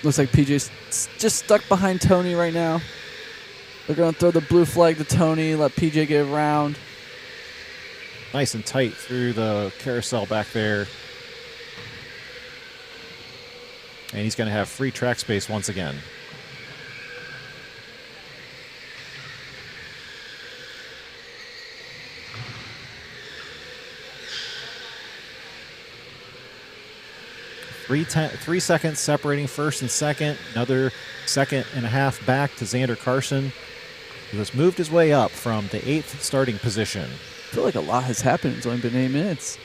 Looks like PJ's just stuck behind Tony right now. They're going to throw the blue flag to Tony, let PJ get around. Nice and tight through the carousel back there. And he's going to have free track space once again. Three seconds separating first and second. Another second and a half back to Xander Carson, who has moved his way up from the 8th starting position. I feel like a lot has happened. It's only been 8 minutes.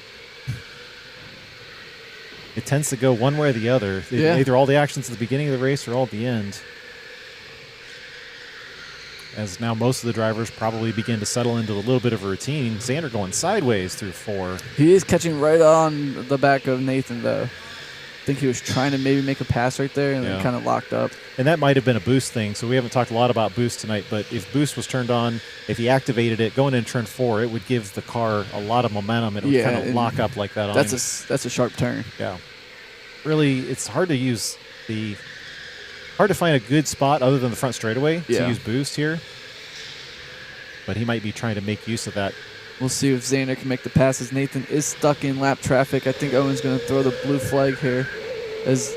It tends to go one way or the other. Yeah. Either all the actions at the beginning of the race or all at the end. As now most of the drivers probably begin to settle into a little bit of a routine. Xander going sideways through 4. He is catching right on the back of Nathan, though. I think he was trying to maybe make a pass right there and then kind of locked up. And that might have been a boost thing, so we haven't talked a lot about boost tonight, but if boost was turned on, if he activated it going into turn 4, it would give the car a lot of momentum. It would kind of lock up like that on him. That's a sharp turn. Yeah. Really, it's hard to find a good spot other than the front straightaway to use boost here. But he might be trying to make use of that. We'll see if Xander can make the passes. Nathan is stuck in lap traffic. I think Owen's going to throw the blue flag here as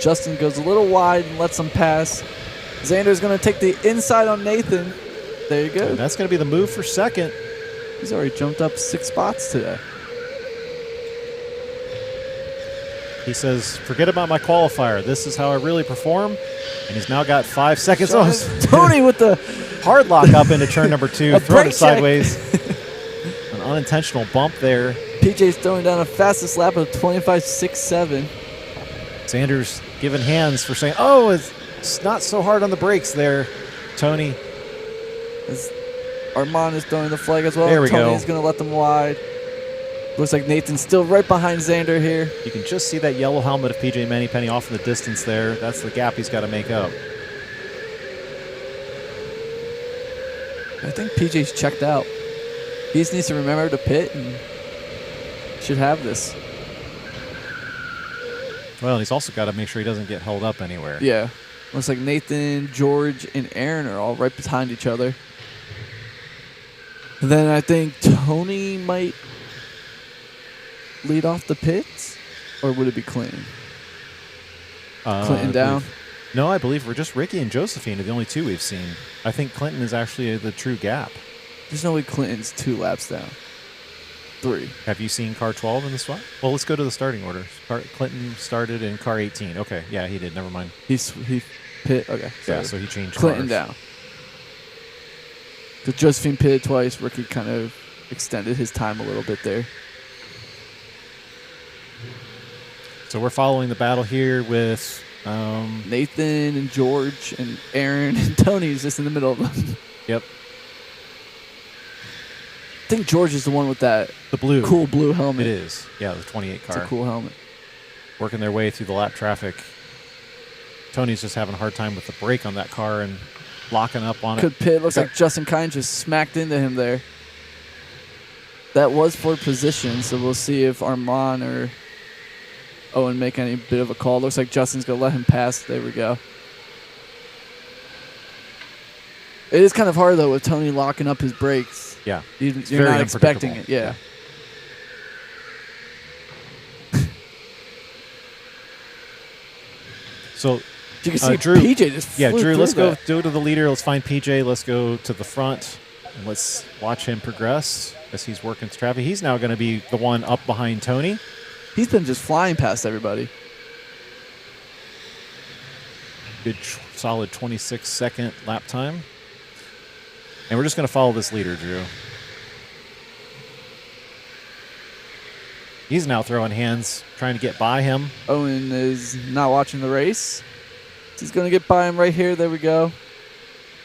Justin goes a little wide and lets him pass. Xander's going to take the inside on Nathan. There you go. And that's going to be the move for second. He's already jumped up 6 spots today. He says, forget about my qualifier. This is how I really perform. And he's now got 5 seconds. Oh, Tony with the hard lock up into turn number 2, throwing it sideways. Check. An unintentional bump there. PJ's throwing down a fastest lap of 25.67. Xander's giving hands for saying, oh, it's not so hard on the brakes there, Tony. As Armand is throwing the flag as well. There we go. Tony's going to let them wide. Looks like Nathan's still right behind Xander here. You can just see that yellow helmet of PJ Mannypenny off in the distance there. That's the gap he's got to make up. I think PJ's checked out. He just needs to remember to pit and should have this. Well, and he's also got to make sure he doesn't get held up anywhere. Yeah. Looks like Nathan, George, and Aaron are all right behind each other. And then I think Tony might lead off the pits, or would it be Clinton? Clinton down? No, I believe we're just Ricky and Josephine are the only 2 we've seen. I think Clinton is actually the true gap. There's no way Clinton's 2 laps down. 3. Have you seen car 12 in the spot? Well, let's go to the starting order. Clinton started in car 18. Okay, yeah, he did. Never mind. He pit. Okay. Yeah, so he changed Clinton cars. down. So Josephine pitted twice. Ricky kind of extended his time a little bit there. So we're following the battle here with Nathan and George and Aaron and Tony's just in the middle of them. Yep. I think George is the one with that The blue. cool blue helmet. It is. Yeah, the 28 car. It's a cool helmet. Working their way through the lap traffic. Tony's just having a hard time with the brake on that car and locking up on it. Good pit. Looks like Justin Kine just smacked into him there. That was for position, so we'll see if Armand or Owen make any bit of a call. Looks like Justin's going to let him pass. There we go. It is kind of hard, though, with Tony locking up his brakes. Yeah. You're very not expecting it. unpredictable. Yeah. So You can see Drew, PJ just flew Drew, through let's go that. to the leader. Let's find PJ. Let's go to the front. And let's watch him progress as he's working through traffic. He's now going to be the one up behind Tony. He's been just flying past everybody. Good, solid 26-second lap time. And we're just going to follow this leader, Drew. He's now throwing hands, trying to get by him. Owen is not watching the race. He's going to get by him right here. There we go.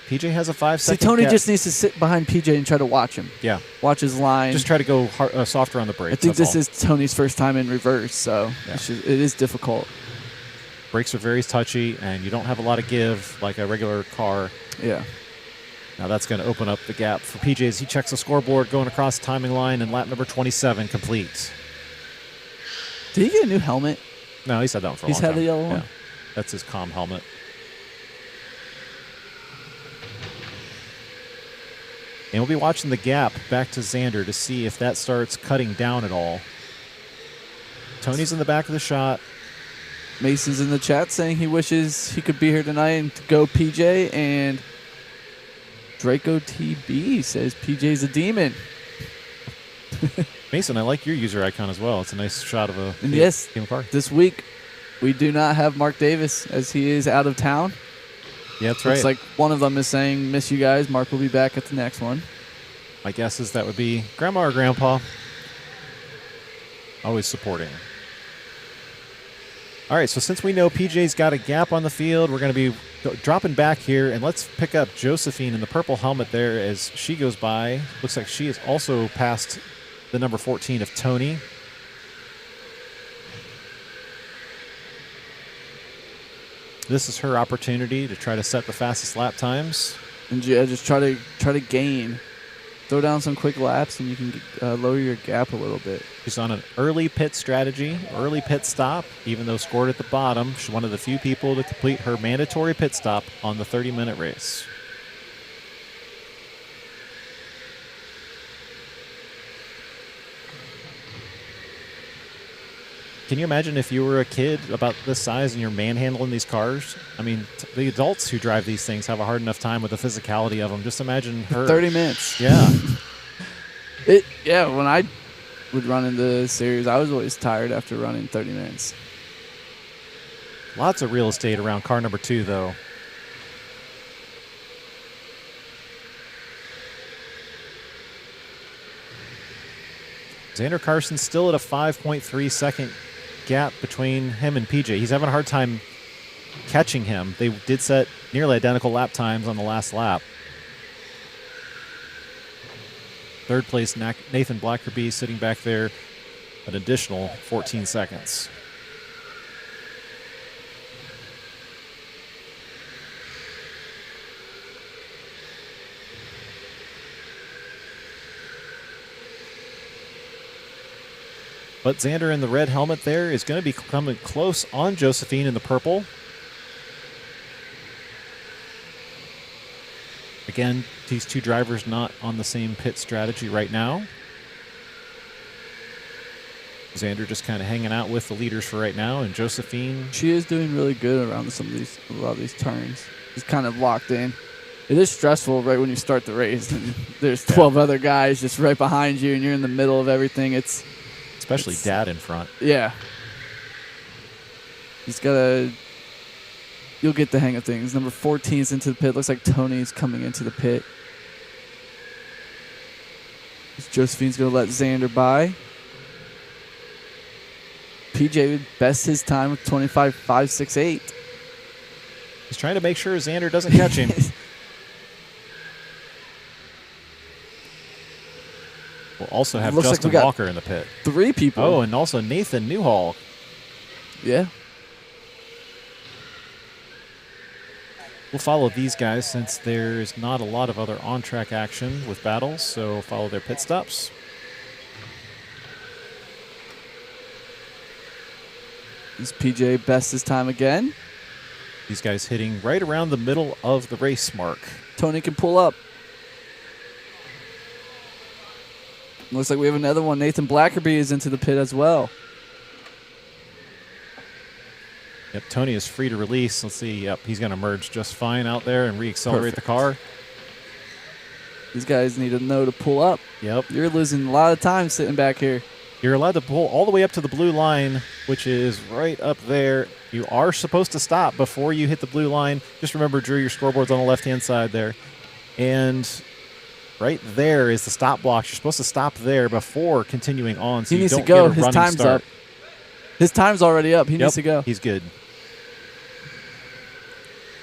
PJ has a 5-second See, Tony gap. just needs to sit behind PJ and try to watch him. Yeah. Watch his line. Just try to go softer on the brakes. I think that's this all. is Tony's first time in reverse, so Yeah. it is difficult. Brakes are very touchy, and you don't have a lot of give like a regular car. Yeah. Now that's going to open up the gap for PJ as he checks the scoreboard going across the timing line, and lap number 27 complete. Did he get a new helmet? No, he's had that one for a He's long had time. the yellow one? Yeah. That's his comm helmet. And we'll be watching the gap back to Xander to see if that starts cutting down at all. Tony's in the back of the shot. Mason's in the chat saying he wishes he could be here tonight and to go PJ, and Draco TB says PJ's a demon. Mason, I like your user icon as well. It's a nice shot of a And yes, game car. this week we do not have Mark Davis as he is out of town. Yeah, that's right. Looks like one of them is saying, miss you guys. Mark will be back at the next one. My guess is that would be Grandma or Grandpa. Always supporting. All right, so since we know PJ's got a gap on the field, we're going to be dropping back here, and let's pick up Josephine in the purple helmet there as she goes by. Looks like she is also past the number 14 of Tony. This is her opportunity to try to set the fastest lap times. And yeah, just try to gain. Throw down some quick laps, and you can lower your gap a little bit. She's on an early pit strategy, early pit stop, even though scored at the bottom. She's one of the few people to complete her mandatory pit stop on the 30-minute race. Can you imagine if you were a kid about this size and you're manhandling these cars? I mean, the adults who drive these things have a hard enough time with the physicality of them. Just imagine her. 30 minutes. Yeah. When I would run in the series, I was always tired after running 30 minutes. Lots of real estate around car number 2, though. Xander Carson's still at a 5.3 second gap between him and PJ. He's having a hard time catching him. They did set nearly identical lap times on the last lap. Third place, Nathan Blackerby sitting back there an additional 14 seconds. But Xander in the red helmet there is going to be coming close on Josephine in the purple. Again, these two drivers not on the same pit strategy right now. Xander just kind of hanging out with the leaders for right now, and Josephine. She is doing really good around a lot of these turns. She's kind of locked in. It is stressful right when you start the race, and there's 12 other guys just right behind you, and you're in the middle of everything. Especially Dad in front. Yeah. You'll get the hang of things. Number 14 is into the pit. Looks like Tony's coming into the pit. Josephine's going to let Xander by. PJ best his time with 25.568. He's trying to make sure Xander doesn't catch him. We'll also have Looks like Justin we got Walker in the pit. 3 people. Oh, and also Nathan Newhall. Yeah. We'll follow these guys since there's not a lot of other on-track action with battles, so follow their pit stops. Is PJ best his time again? These guys hitting right around the middle of the race mark. Tony can pull up. Looks like we have another one. Nathan Blackerby is into the pit as well. Yep, Tony is free to release. Let's see. Yep, he's going to merge just fine out there and reaccelerate the car. These guys need to know to pull up. Yep. You're losing a lot of time sitting back here. You're allowed to pull all the way up to the blue line, which is right up there. You are supposed to stop before you hit the blue line. Just remember, Drew, your scoreboard's on the left-hand side there. And right there is the stop block. You're supposed to stop there before continuing on, so He you needs to don't go. get a His running time's start. up. His time's already up. He needs to go. He's good.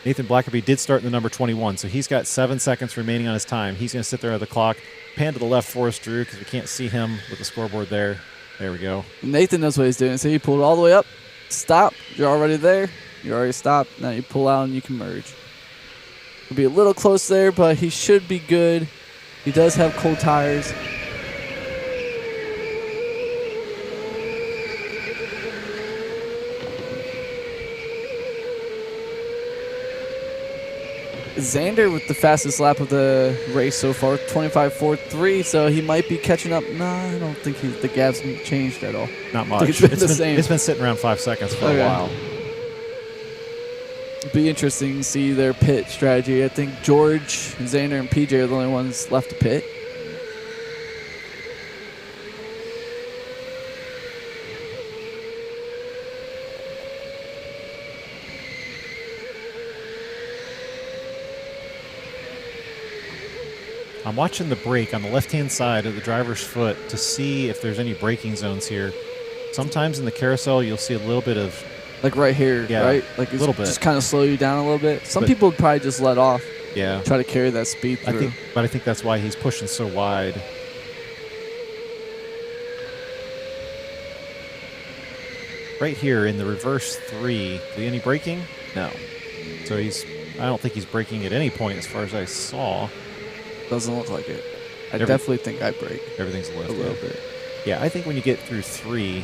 Nathan Blackerby did start in the number 21, so he's got 7 seconds remaining on his time. He's going to sit there at the clock. Pan to the left for us, Drew, because we can't see him with the scoreboard there. There we go. Nathan knows what he's doing. So he pulled all the way up. Stop. You're already there. You already stopped. Now you pull out and you can merge. It'll be a little close there, but he should be good. He does have cold tires. Xander with the fastest lap of the race so far, 25.43, so he might be catching up. No, I don't think the gap's changed at all. Not I much. think it's been the same. It's been sitting around 5 seconds for a while. Be interesting to see their pit strategy. I think George, Xander, and PJ are the only ones left to pit. I'm watching the brake on the left-hand side of the driver's foot to see if there's any braking zones here. Sometimes in the carousel, you'll see a little bit of... Like right here, Yeah, right? Like a little bit. just kind of slow you down a little bit. Some But- people would probably just let off, Yeah. try to carry that speed through. I think that's why he's pushing so wide. Right here in the reverse 3, any braking? No. So I don't think he's braking at any point as far as I saw. Doesn't look like it. I Every- definitely think I break Everything's a a lift. little bit. Yeah, I think when you get through 3,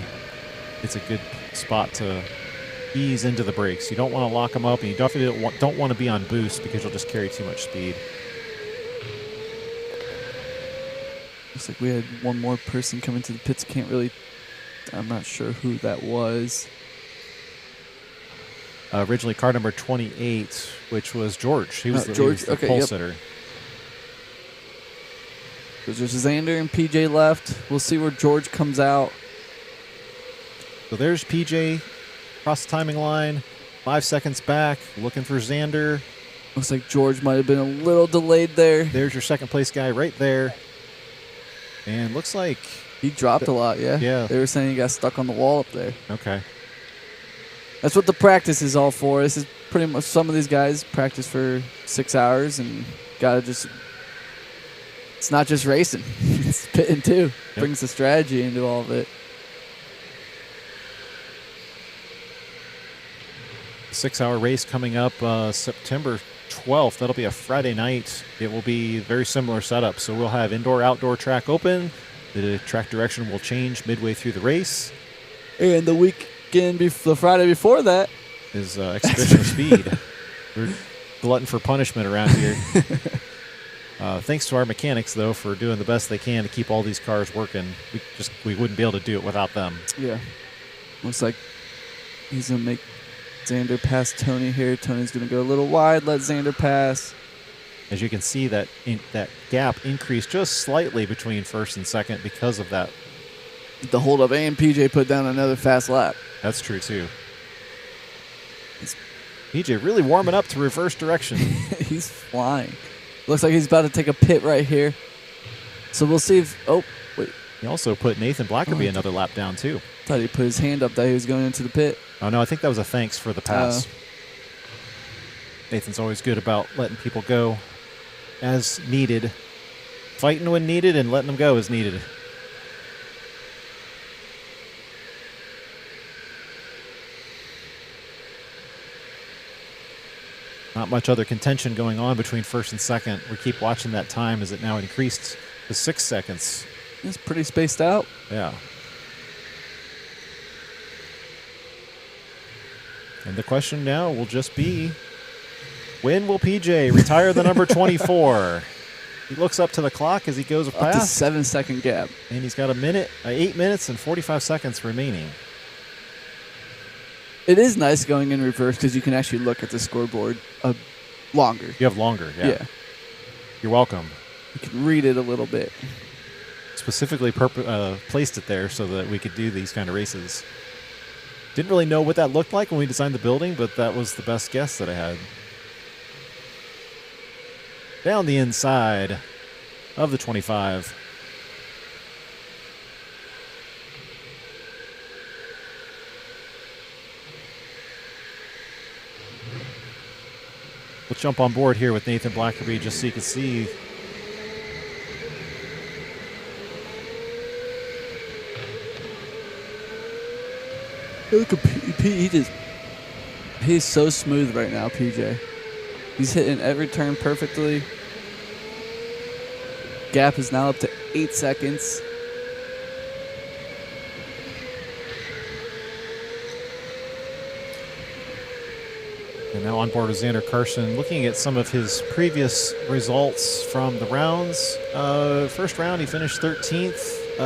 it's a good spot to ease into the brakes. You don't want to lock them up, and you definitely don't want to be on boost because you'll just carry too much speed. Looks like we had one more person come into the pits. I'm not sure who that was. Originally, car number 28, which was George. He was George, the okay, pole yep. sitter. There's Xander and PJ left. We'll see where George comes out. So there's PJ across the timing line, 5 seconds back, looking for Xander. Looks like George might have been a little delayed there. There's your second place guy right there. And looks like, He dropped a lot, yeah. Yeah. They were saying he got stuck on the wall up there. okay. That's what the practice is all for. This is pretty much, some of these guys practice for 6 hours and gotta just, it's not just racing. It's pitting too. Yep. Brings the strategy into all of it. 6-hour race coming up September 12th. That'll be a Friday night. It will be a very similar setup. So we'll have indoor-outdoor track open. The track direction will change midway through the race. And the weekend, the Friday before that, Is exhibition of speed. We're glutton for punishment around here. Thanks to our mechanics, though, for doing the best they can to keep all these cars working. We wouldn't be able to do it without them. yeah, looks like he's going to make Xander pass Tony here. Tony's going to go a little wide, let Xander pass. As you can see, that gap increased just slightly between first and second because of that. The holdup, and PJ put down another fast lap. That's true, too. PJ really warming up to reverse direction. He's flying. Looks like he's about to take a pit right here. So we'll see if... Oh, wait. He also put Nathan Blackerby another lap down, too. Thought he put his hand up that he was going into the pit. Oh, no, I think that was a thanks for the pass. Nathan's always good about letting people go as needed. Fighting when needed and letting them go as needed. Not much other contention going on between first and second. We keep watching that time as it now increased to 6 seconds. It's pretty spaced out. Yeah. And the question now will just be, when will PJ retire the number 24? He looks up to the clock as he goes Up to past. 7-second gap. And he's got 8 minutes and 45 seconds remaining. It is nice going in reverse because you can actually look at the scoreboard longer. You have longer, yeah. You're welcome. You can read it a little bit. Specifically placed it there so that we could do these kind of races. Didn't really know what that looked like when we designed the building, but that was the best guess that I had. Down the inside of the 25. We'll jump on board here with Nathan Blackerby just so you can see. Look at he's so smooth right now, PJ. He's hitting every turn perfectly. Gap is now up to 8 seconds. And now on board with Xander Carson, looking at some of his previous results from the rounds. First round, he finished 13th,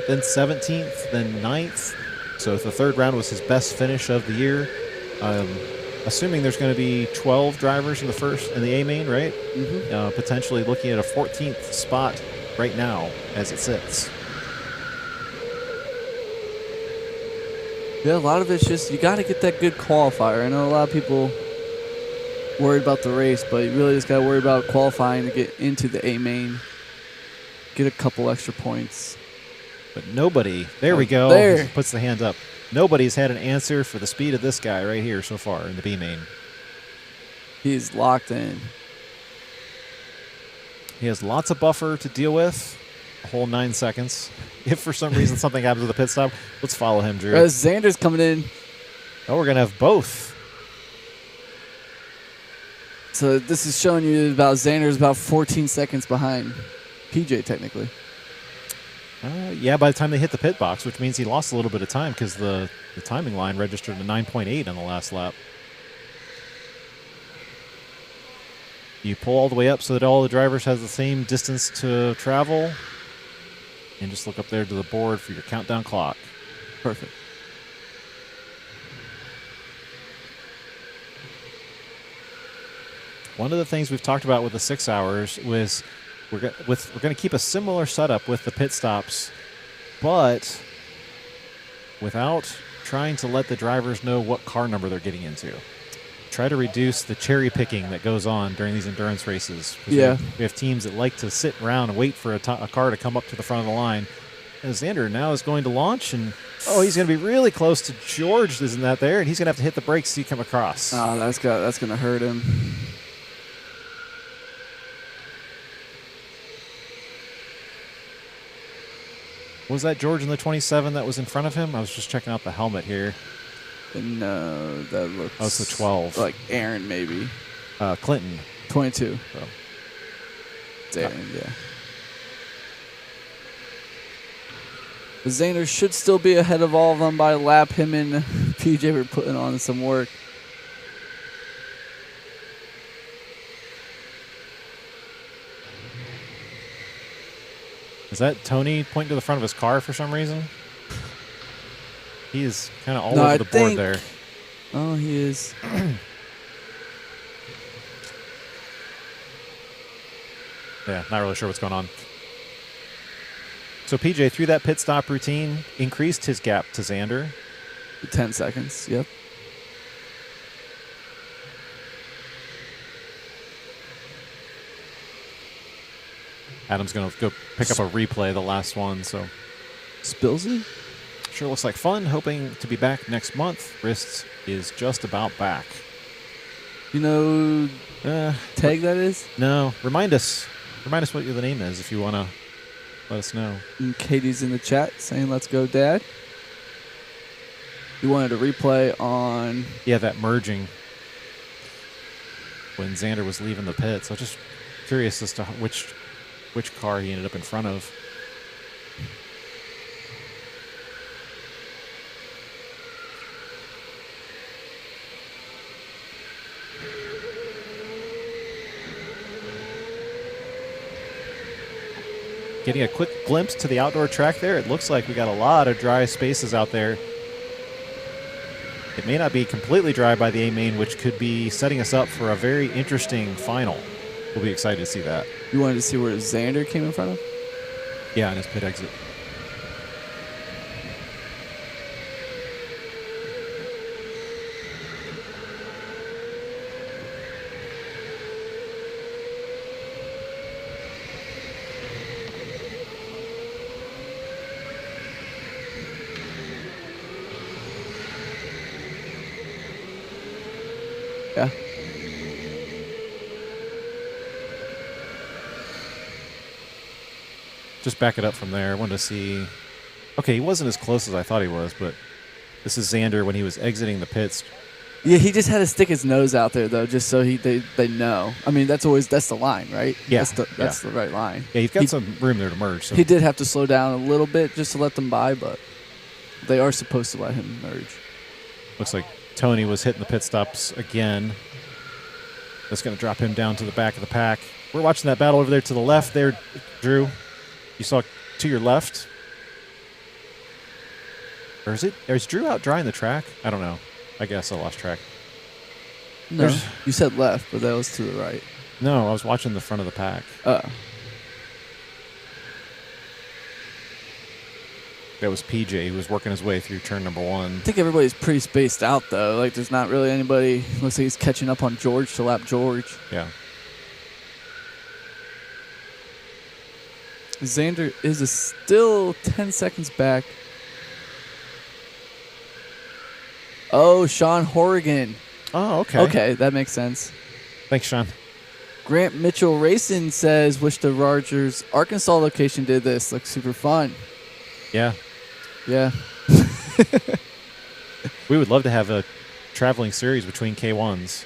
then 17th, then 9th. So the third round was his best finish of the year. Assuming there's going to be 12 drivers in the A main, right? Mm-hmm. Potentially looking at a 14th spot right now as it sits. Yeah, a lot of it's just you got to get that good qualifier. I know a lot of people worried about the race, but you really just got to worry about qualifying to get into the A main, get a couple extra points. But nobody, there we go, there. Puts the hand up. Nobody's had an answer for the speed of this guy right here so far in the B main. He's locked in. He has lots of buffer to deal with, a whole 9 seconds. If for some reason something happens with the pit stop, let's follow him, Drew. Xander's coming in. Oh, we're going to have both. So this is showing you about Xander's about 14 seconds behind PJ technically. Yeah, by the time they hit the pit box, which means he lost a little bit of time because the timing line registered a 9.8 on the last lap. You pull all the way up so that all the drivers have the same distance to travel. And just look up there to the board for your countdown clock. Perfect. One of the things we've talked about with the 6 hours was we're going to keep a similar setup with the pit stops, but without trying to let the drivers know what car number they're getting into. Try to reduce the cherry picking that goes on during these endurance races. Yeah. We have teams that like to sit around and wait for a car to come up to the front of the line. And Xander now is going to launch, and he's going to be really close to George. Isn't that there? And he's going to have to hit the brakes so he come across. Oh, that's going to hurt him. Was that George in the 27 that was in front of him? I was just checking out the helmet here. No, that looks... Oh, it's the 12. Like Aaron, maybe. Clinton. 22. Oh. It's Aaron, yeah. The Xander should still be ahead of all of them by a lap. Him and PJ were putting on some work. Is that Tony pointing to the front of his car for some reason? He is kind of all No, over I the board think- there. Oh, he is. Yeah, not really sure what's going on. So PJ, through that pit stop routine, increased his gap to Xander. 10 seconds, yep. Adam's going to go pick up a replay, the last one. So Spillsy? Sure looks like fun. Hoping to be back next month. Wrist is just about back. You know, tag that is? No. Remind us what the name is if you want to let us know. And Katie's in the chat saying, "Let's go, Dad." You wanted a replay on... Yeah, that merging when Xander was leaving the pit. So just curious as to which car he ended up in front of. Getting a quick glimpse to the outdoor track there. It looks like we got a lot of dry spaces out there. It may not be completely dry by the A main, which could be setting us up for a very interesting final. We'll be excited to see that. You wanted to see where Xander came in front of? Yeah, in his pit exit. Yeah. Just back it up from there. I wanted to see. Okay, he wasn't as close as I thought he was, but this is Xander when he was exiting the pits. Yeah, he just had to stick his nose out there, though, just so they know. I mean, that's the line, right? Yeah. That's the right line. Yeah, he's got some room there to merge. So. He did have to slow down a little bit just to let them by, but they are supposed to let him merge. Looks like Tony was hitting the pit stops again. That's going to drop him down to the back of the pack. We're watching that battle over there to the left there, Drew. You saw to your left. Or is Drew out drying the track? I don't know. I guess I lost track. No, you said left, but that was to the right. No, I was watching the front of the pack. That was PJ who was working his way through turn number 1. I think everybody's pretty spaced out, though. Like, there's not really anybody. Looks like he's catching up on George to lap George. Yeah. Xander is still 10 seconds back. Oh, Sean Horrigan. Oh, okay. Okay, that makes sense. Thanks, Sean. Grant Mitchell Racing says, wish the Rogers Arkansas location did this. Looks super fun. Yeah. Yeah. We would love to have a traveling series between K1s.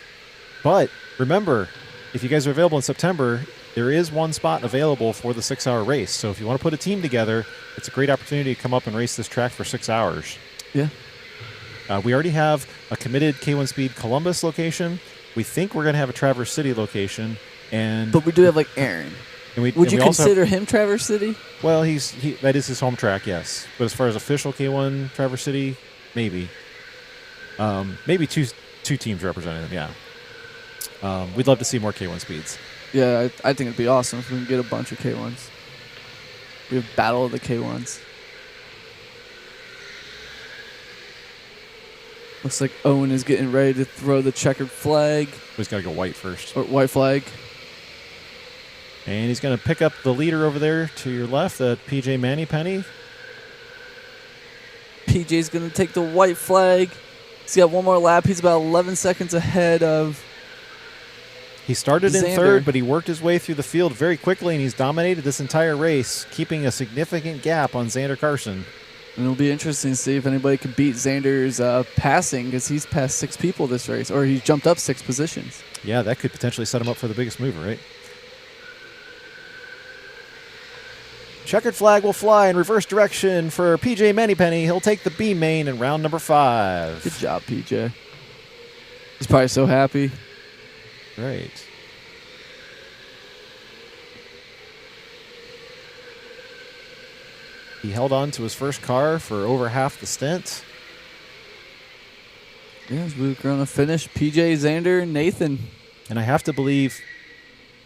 But remember, if you guys are available in September, there is one spot available for the 6-hour race. So if you want to put a team together, it's a great opportunity to come up and race this track for 6 hours. Yeah. We already have a committed K1 Speed Columbus location. We think we're going to have a Traverse City location. But we do have, like, Aaron. Would you consider him Traverse City? Well, that is his home track, yes. But as far as official K1 Traverse City, maybe. Maybe two teams representing them, yeah. We'd love to see more K1 speeds. Yeah, I think it'd be awesome if we can get a bunch of K1s. We have Battle of the K1s. Looks like Owen is getting ready to throw the checkered flag. He's got to go white first. Or white flag. And he's going to pick up the leader over there to your left, PJ Mannypenny. PJ's going to take the white flag. He's got one more lap. He's about 11 seconds ahead of He started Xander. in third, but he worked his way through the field very quickly, and he's dominated this entire race, keeping a significant gap on Xander Carson. And it'll be interesting to see if anybody can beat Xander's passing, because he's passed 6 people this race, or he's jumped up 6 positions. Yeah, that could potentially set him up for the biggest move, right? Checkered flag will fly in reverse direction for PJ Mannypenny. He'll take the B main in round number 5. Good job, PJ. He's probably so happy. Right. He held on to his first car for over half the stint. Yeah, we're going to finish PJ, Xander, Nathan. And I have to believe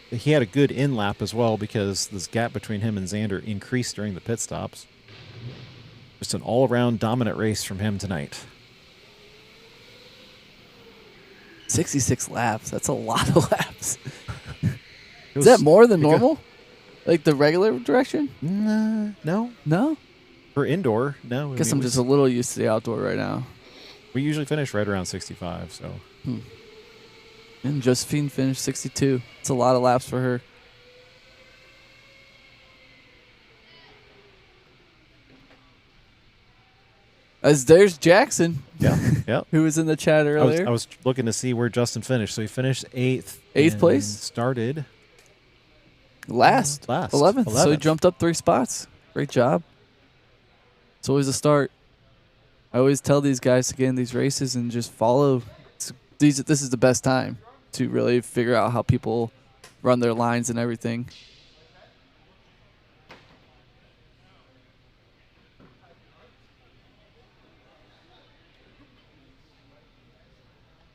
that he had a good in lap as well, because this gap between him and Xander increased during the pit stops. Just an all-around dominant race from him tonight. 66 laps. That's a lot of laps. Is that more than normal? Like the regular direction? No. No? For indoor, no. Guess I'm just a little used to the outdoor right now. We usually finish right around 65, so. And Josephine finished 62. It's a lot of laps for her. As there's Jackson. Yeah. Who was in the chat earlier. I was looking to see where Justin finished. So he finished 8th. 8th place? Started last. 11th. So he 11th. jumped up 3 spots. Great job. It's always a start. I always tell these guys to get in these races and just follow. This is the best time to really figure out how people run their lines and everything.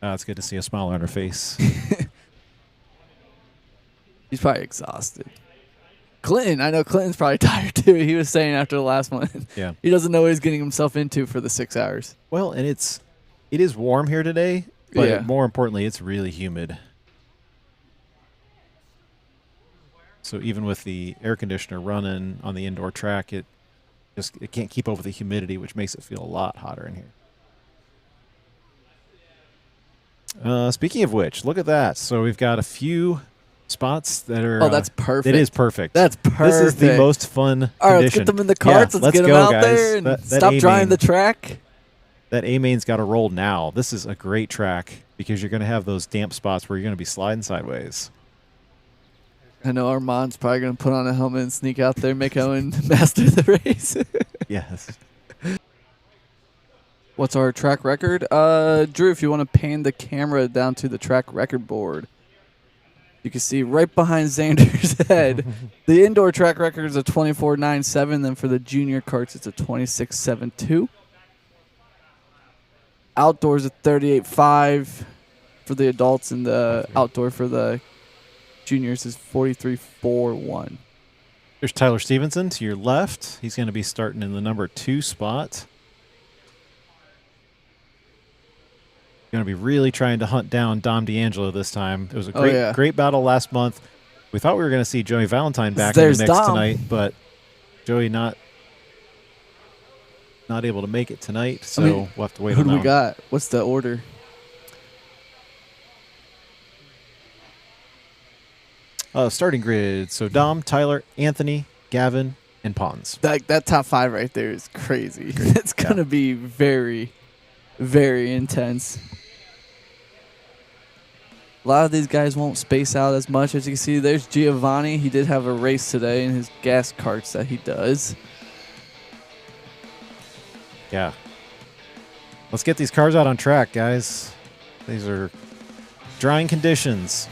It's good to see a smile on her face. He's probably exhausted. Clinton, I know Clinton's probably tired too. He was saying after the last one. Yeah. He doesn't know what he's getting himself into for the 6 hours. Well, and it is warm here today, but Yeah. more importantly, it's really humid. So even with the air conditioner running on the indoor track, it can't keep up with the humidity, which makes it feel a lot hotter in here. Speaking of which, look at that. So we've got a few spots that are. Oh, that's perfect. It is perfect. That's perfect. This is the most fun. All right, let's condition. get them in the carts. Yeah, let's get them go, out guys. there and that stop drying A-main, the track. That A-main's got to roll now. This is a great track because you're going to have those damp spots where you're going to be sliding sideways. I know Armand's probably going to put on a helmet and sneak out there, make Owen master the race. Yes. What's our track record? Drew, if you want to pan the camera down to the track record board, you can see right behind Xander's head, the indoor track record is a 24.97. Then for the junior karts, it's a 26.72. Outdoors, a 38.5 for the adults, and the outdoor for the juniors is 43.41. There's Tyler Stevenson to your left. He's going to be starting in the number 2 spot. Going to be really trying to hunt down Dom D'Angelo this time. It was a great battle last month. We thought we were going to see Joey Valentine back in the mix tonight, but Joey not able to make it tonight, so we'll have to wait on that. Who do we got? What's the order? Starting grid. So Dom, Tyler, Anthony, Gavin, and Pons. That top 5 right there is crazy. It's going to be very, very intense. A lot of these guys won't space out as much. As you can see, there's Giovanni. He did have a race today in his gas karts that he does. Yeah. Let's get these cars out on track, guys. These are drying conditions.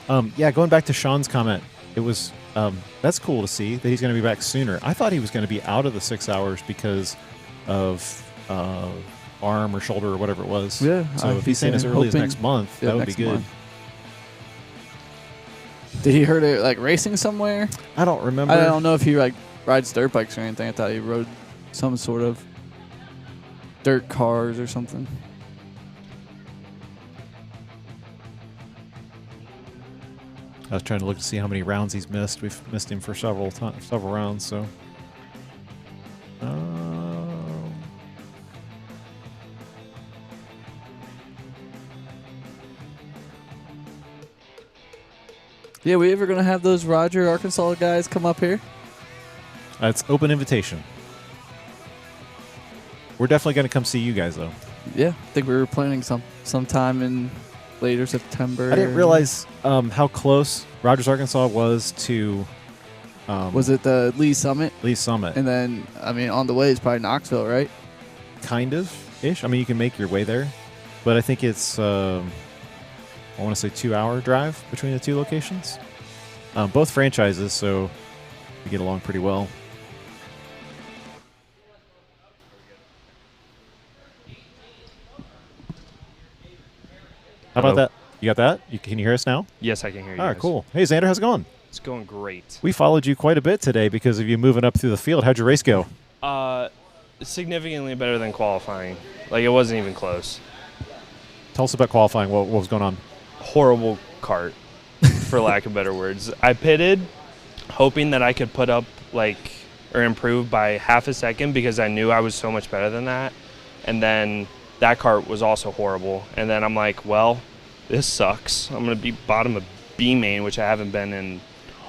Going back to Sean's comment, it was that's cool to see that he's going to be back sooner. I thought he was going to be out of the 6 hours because of arm or shoulder or whatever it was. Yeah. So if he's saying as early as next month, that would be good. Month. Did he hurt it racing somewhere? I don't remember. I don't know if he rides dirt bikes or anything. I thought he rode some sort of dirt cars or something. I was trying to look to see how many rounds he's missed. We've missed him for several rounds. So, yeah, we ever gonna have those Roger, Arkansas guys come up here? It's open invitation. We're definitely going to come see you guys, though. Yeah, I think we were planning sometime in later September. I didn't realize how close Rogers, Arkansas was to. Was it the Lee Summit? Lee Summit. And then, on the way is probably Knoxville, right? Kind of ish. You can make your way there, but I think it's I want to say 2-hour drive between the two locations. Both franchises, so we get along pretty well. How about that? You got that? Can you hear us now? Yes, I can hear you. All right, guys. cool. Hey, Xander, how's it going? It's going great. We followed you quite a bit today because of you moving up through the field. How'd your race go? Significantly better than qualifying. It wasn't even close. Tell us about qualifying. What was going on? Horrible kart, for lack of better words. I pitted hoping that I could put up or improve by half a second because I knew I was so much better than that. And then that kart was also horrible. And then I'm like, well, this sucks. I'm going to be bottom of B main, which I haven't been in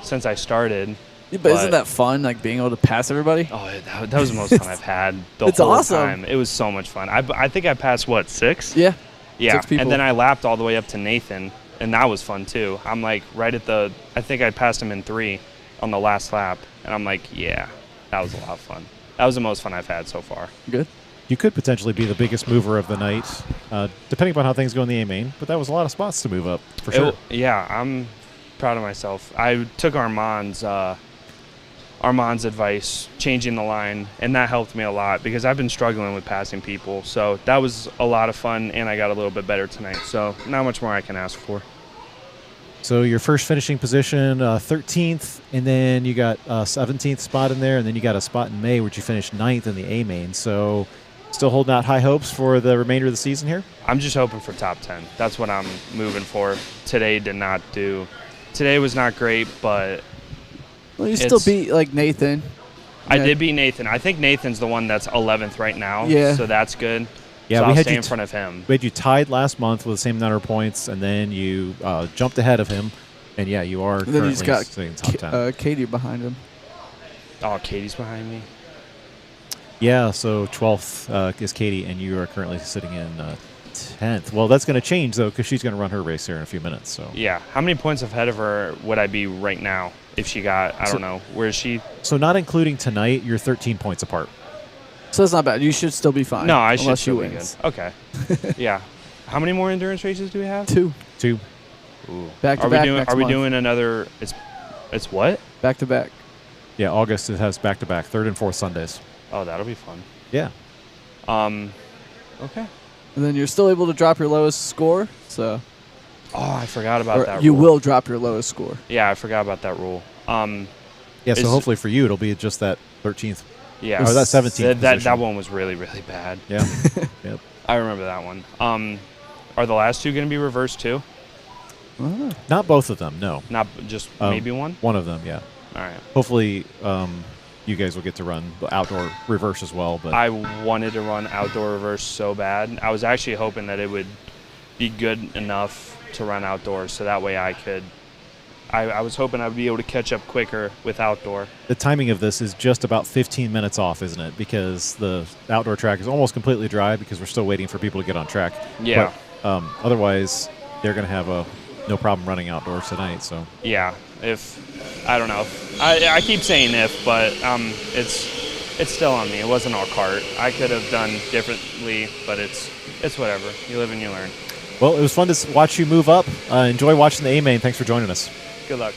since I started. Yeah, but isn't that fun, like being able to pass everybody? Oh, that was the most fun I've had the It's whole awesome. time. It was so much fun. I think I passed, 6? Yeah. Yeah, 6 people. and then I lapped all the way up to Nathan, and that was fun too. I'm like right at I think I passed him in 3 on the last lap, and I'm like, yeah, that was a lot of fun. That was the most fun I've had so far. Good. You could potentially be the biggest mover of the night, depending upon how things go in the A main, but that was a lot of spots to move up, for sure. Yeah, I'm proud of myself. I took Armand's advice, changing the line, and that helped me a lot because I've been struggling with passing people. So that was a lot of fun, and I got a little bit better tonight. So not much more I can ask for. So your first finishing position, 13th, and then you got a 17th spot in there, and then you got a spot in May where you finished 9th in the A main. So still holding out high hopes for the remainder of the season here? I'm just hoping for top 10. That's what I'm moving for. Today was not great, but Well, you still beat Nathan. I did beat Nathan. I think Nathan's the one that's 11th right now. Yeah. So that's good. Yeah, so we I'll had stay you in front of him. We had you tied last month with the same number of points, and then you jumped ahead of him. And yeah, you are And then currently he's got sitting top 10. Katie behind him. Oh, Katie's behind me. Yeah, so 12th is Katie, and you are currently sitting in 10th. Well, that's going to change, though, because she's going to run her race here in a few minutes. So Yeah. How many points ahead of her would I be right now if she got, I don't know, where is she? So not including tonight, you're 13 points apart. So it's not bad. You should still be fine. No, I should unless still you be wins. good. Okay. Yeah. How many more endurance races do we have? 2. 2. Ooh. Back to are back we doing? next Are we month. doing another? It's what? Back to back. Yeah, August it has back-to-back, 3rd and 4th Sundays. Oh, that'll be fun. Yeah. Okay. And then you're still able to drop your lowest score. So Oh, I forgot about that. you rule. will drop your lowest score. Yeah, I forgot about that rule. Yeah, so Is- hopefully for you, it'll be just that 13th. Yeah. Or that 17th That position. one was really, really bad. Yeah. Yep. I remember that one. Are the last 2 going to be reversed too? Not both of them, no. Not just maybe one? One of them, yeah. All right. Hopefully you guys will get to run the outdoor reverse as well. But I wanted to run outdoor reverse so bad. I was actually hoping that it would be good enough to run outdoors so that way I could I was hoping I would be able to catch up quicker with outdoor. the timing of this is just about 15 minutes off, isn't it? Because the outdoor track is almost completely dry because we're still waiting for people to get on track. Yeah. But, otherwise, they're going to have no problem running outdoors tonight. So Yeah. I don't know. I keep saying if, but it's still on me. It wasn't all cart. I could have done differently, but it's whatever. You live and you learn. well, it was fun to watch you move up. Enjoy watching the A main. Thanks for joining us. Good luck.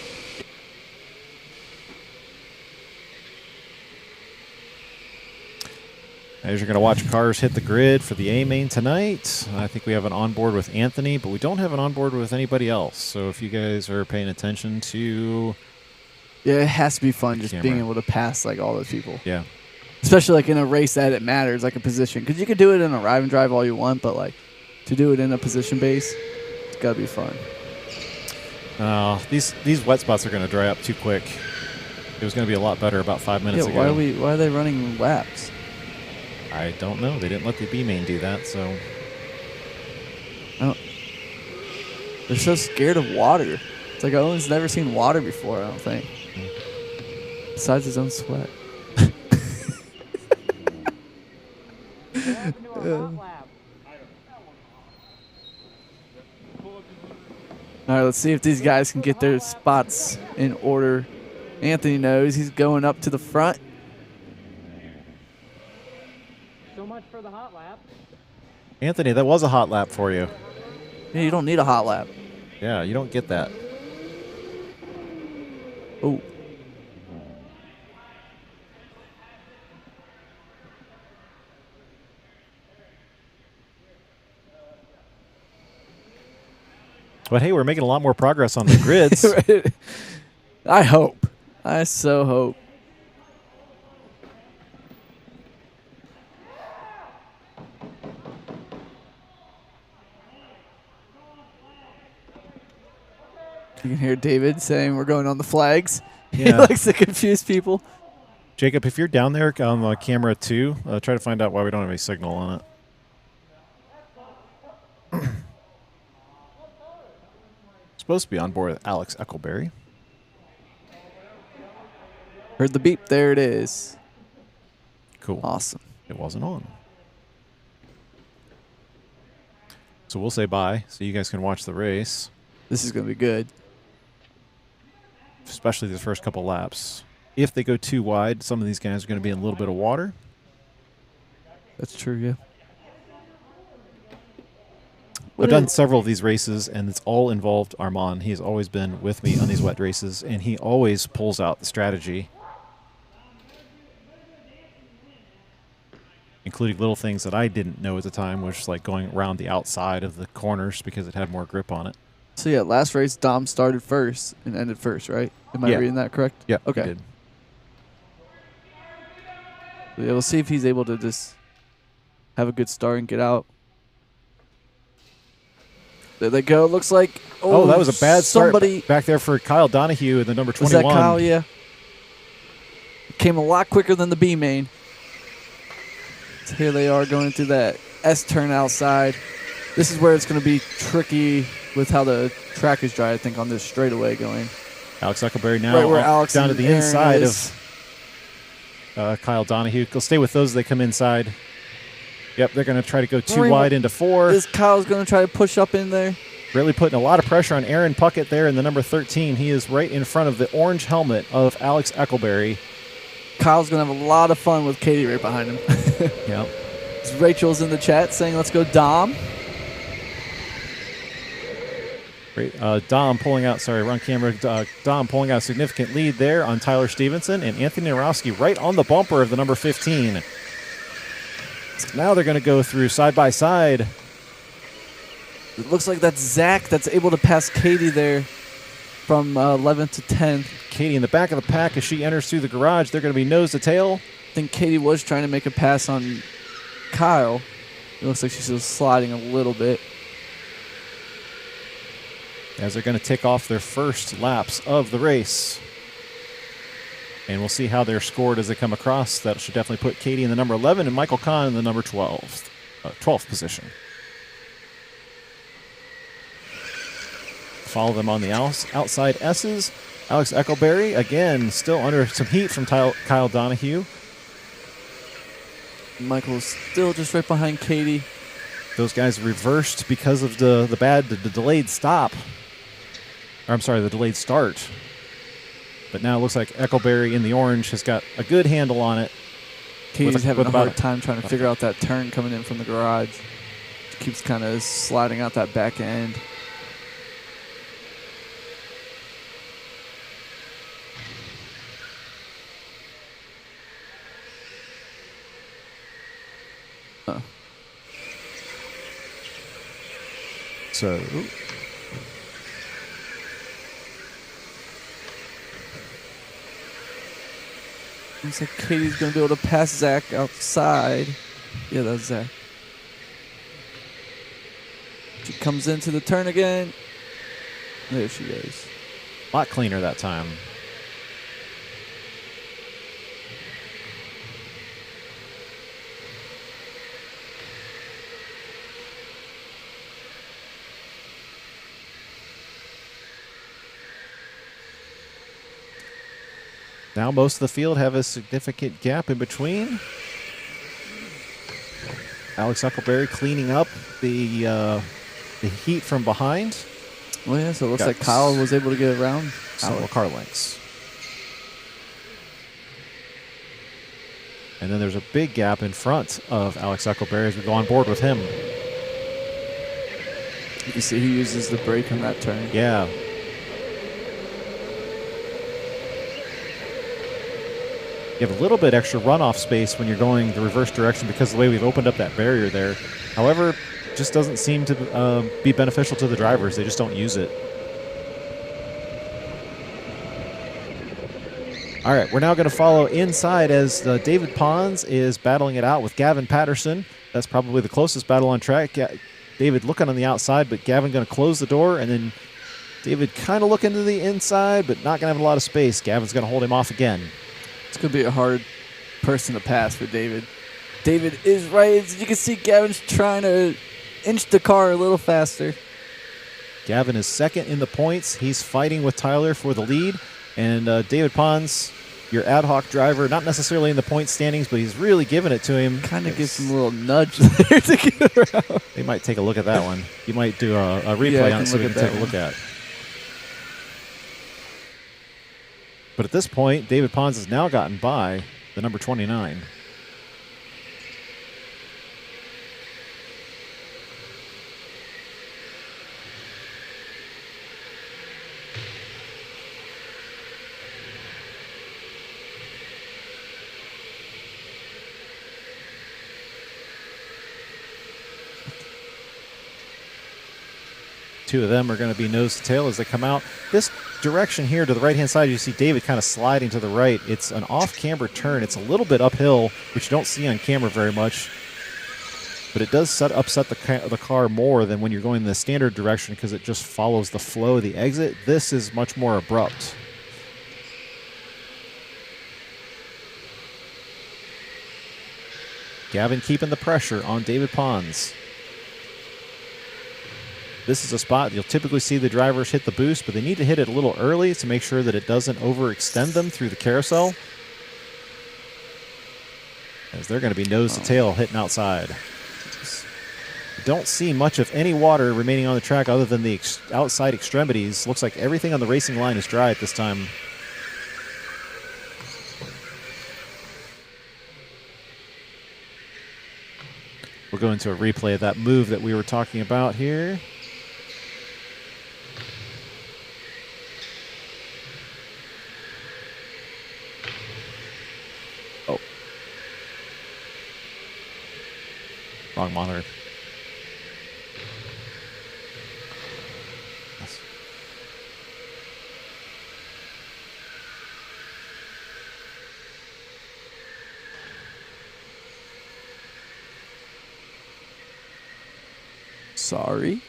As you're going to watch cars hit the grid for the A main tonight, I think we have an onboard with Anthony, but we don't have an onboard with anybody else. So if you guys are paying attention to, Yeah, it has to be fun just Camera. being able to pass all those people. yeah, Especially in a race that it matters, like a position. Because you could do it in a ride and drive all you want, but to do it in a position base, it's got to be fun. these wet spots are going to dry up too quick. It was going to be a lot better about 5 minutes ago. Why are they running laps? I don't know. They didn't let the B main do that, so They're so scared of water. It's like Owen's never seen water before, I don't think. Besides his own sweat. All right, let's see if these guys can get their spots in order. Anthony knows he's going up to the front. So much for the hot lap. Anthony, that was a hot lap for you. Yeah, you don't need a hot lap. Yeah, you don't get that. Oh. But hey, we're making a lot more progress on the grids. I hope. I so hope. You can hear David saying we're going on the flags. He Yeah. likes to confuse people. Jacob, if you're down there on the camera too, try to find out why we don't have any signal on it. Supposed to be on board with Alex Eckelberry. Heard the beep. There it is. Cool. Awesome. It wasn't on. So we'll say bye so you guys can watch the race, This is going to be good. especially the first couple laps. If they go too wide, some of these guys are going to be in a little bit of water. That's true, yeah. I've done several of these races, and it's all involved Armand. He's always been with me on these wet races, and he always pulls out the strategy, including little things that I didn't know at the time, which is like going around the outside of the corners because it had more grip on it. So, yeah, last race, Dom started first and ended first, right? Am I Yeah. reading that correct? Yeah, Okay. he did. Yeah, we'll see if he's able to just have a good start and get out. There they go. Looks like Oh, that was a bad start somebody back there for Kyle Donahue in the number 21. was that Kyle? Yeah. Came a lot quicker than the B main. So here they are going through that S turn outside. This is where it's going to be tricky with how the track is dry. I think on this straightaway going. Alex Eckelberry now Right where Alex down to and the Aaron inside is. of Kyle Donahue. He'll stay with those as they come inside. Yep, they're going to try to go too Three- wide into 4. This Kyle's going to try to push up in there. Really putting a lot of pressure on Aaron Puckett there in the number 13. He is right in front of the orange helmet of Alex Eckelberry. Kyle's going to have a lot of fun with Katie right behind him. Yep. Rachel's in the chat saying, let's go Dom. Great. Dom pulling out, sorry, wrong camera. Dom pulling out a significant lead there on Tyler Stevenson, and Anthony Narowski right on the bumper of the number 15. Now they're going to go through side by side. It looks like that's Zach that's able to pass Katie there from 11th to 10th. Katie in the back of the pack as she enters through the garage. They're going to be nose to tail. I think Katie was trying to make a pass on Kyle. It looks like she's still sliding a little bit. As they're going to tick off their first laps of the race. And we'll see how they're scored as they come across. That should definitely put Katie in the number 11 and Michael Kahn in the number 12th position. Follow them on the outside S's. Alex Eckelberry, again, still under some heat from Kyle Donahue. Michael's still just right behind Katie. Those guys reversed because of the delayed stop. Or, I'm sorry, the delayed start. But now it looks like Eckelberry in the orange has got a good handle on it. Katie's having a about hard time trying to figure out that turn coming in from the garage. She keeps kind of sliding out that back end. So, Looks like Katie's going to be able to pass Zach outside. Yeah, that's Zach. She comes into the turn again. There she goes. a lot cleaner that time. Now most of the field have a significant gap in between. Alex Eckelberry cleaning up the heat from behind. Well, yeah, so it looks Got like Kyle was able to get around. Several car lengths. And then there's a big gap in front of Alex Eckelberry as we go on board with him. You can see he uses the brake on that turn. Yeah. You have a little bit extra runoff space when you're going the reverse direction because of the way we've opened up that barrier there. However, just doesn't seem to be beneficial to the drivers. They just don't use it. All right, we're now going to follow inside as David Pons is battling it out with Gavin Patterson. That's probably the closest battle on track. David looking on the outside, but Gavin going to close the door and then David kind of looking to the inside, but not going to have a lot of space. Gavin's going to hold him off again. It's going to be a hard person to pass for David. David is right. As you can see, Gavin's trying to inch the car a little faster. Gavin is second in the points. He's fighting with Tyler for the lead. And David Pons, your ad hoc driver, not necessarily in the point standings, but he's really giving it to him. Kind of gives him a little nudge there to get around. They might take a look at that one. You might do a replay on it so we can take a look at. But at this point, David Pons has now gotten by the number 29. Two of them are going to be nose to tail as they come out. This direction here to the right-hand side, you see David kind of sliding to the right. It's an off-camber turn. It's a little bit uphill, which you don't see on camera very much. But it does upset the car more than when you're going in the standard direction because it just follows the flow of the exit. This is much more abrupt. Gavin keeping the pressure on David Pons. This is a spot you'll typically see the drivers hit the boost, but they need to hit it a little early to make sure that it doesn't overextend them through the carousel. As they're going to be nose to tail hitting outside. Don't see much of any water remaining on the track other than the outside extremities. Looks like everything on the racing line is dry at this time. We'll go into a replay of that move that we were talking about here. Wrong monitor. Yes. Sorry.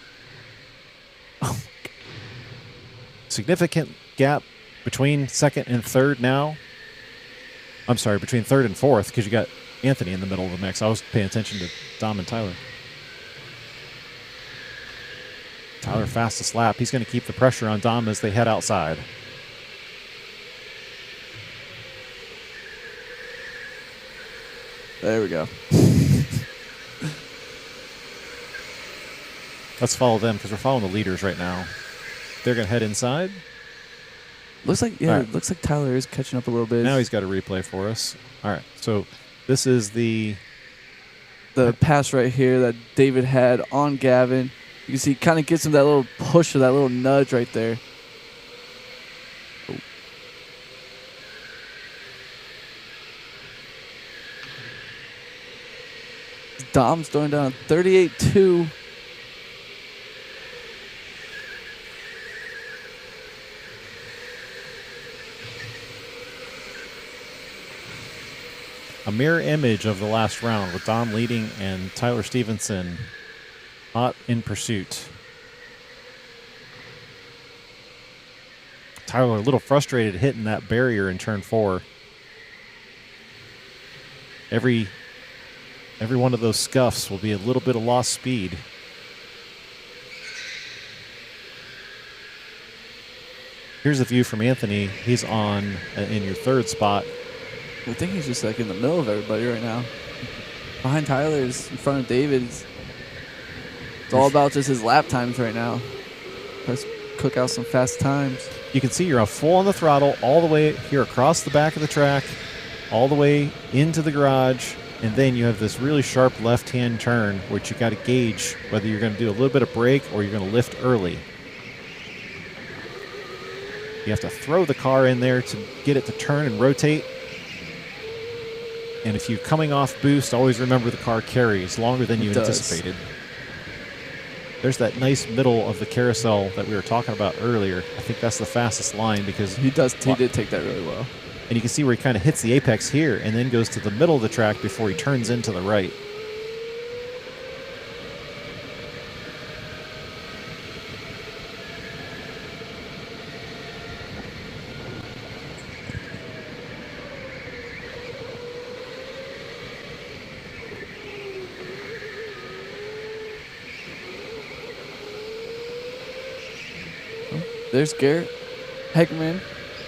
Significant gap between second and third now. I'm sorry, between third and fourth, because you got Anthony in the middle of the mix. I was paying attention to Dom and Tyler. Tyler fastest lap. He's going to keep the pressure on Dom as they head outside. There we go. Let's follow them because we're following the leaders right now. They're going to head inside. Looks like, yeah, right. It looks like Tyler is catching up a little bit. Now he's got a replay for us. All right, so this is the pass right here that David had on Gavin. You can see he kind of gets him that little push or that little nudge right there. Oh. Dom's throwing down 38-2. A mirror image of the last round with Dom leading and Tyler Stevenson hot in pursuit. Tyler a little frustrated hitting that barrier in turn 4. Every one of those scuffs will be a little bit of lost speed. Here's a view from Anthony. He's on in your third spot. I think he's just like in the middle of everybody right now. Behind Tyler is in front of David. It's all about just his lap times right now. Let's cook out some fast times. You can see you're full on the throttle all the way here across the back of the track, all the way into the garage, and then you have this really sharp left-hand turn, which you got to gauge whether you're going to do a little bit of brake or you're going to lift early. You have to throw the car in there to get it to turn and rotate. And if you're coming off boost, always remember the car carries longer than you anticipated. There's that nice middle of the carousel that we were talking about earlier. I think that's the fastest line because he did take that really well. And you can see where he kind of hits the apex here and then goes to the middle of the track before he turns into the right. There's Garrett Hegerman.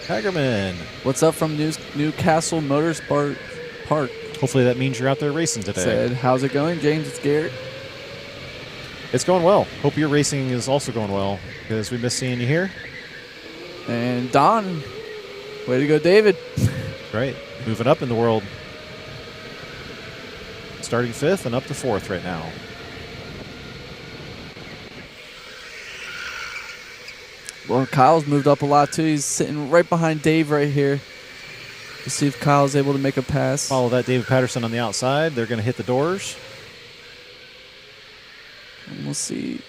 Hagerman. What's up from Newcastle Motorsport Park? Hopefully that means you're out there racing today. Said, how's it going, James? It's Garrett. It's going well. Hope your racing is also going well because we miss seeing you here. And Don. Way to go, David. Right. Moving up in the world. Starting 5th and up to 4th right now. Well, Kyle's moved up a lot, too. He's sitting right behind Dave right here. Let's see if Kyle's able to make a pass. Follow that David Patterson on the outside. They're going to hit the doors. And we'll see.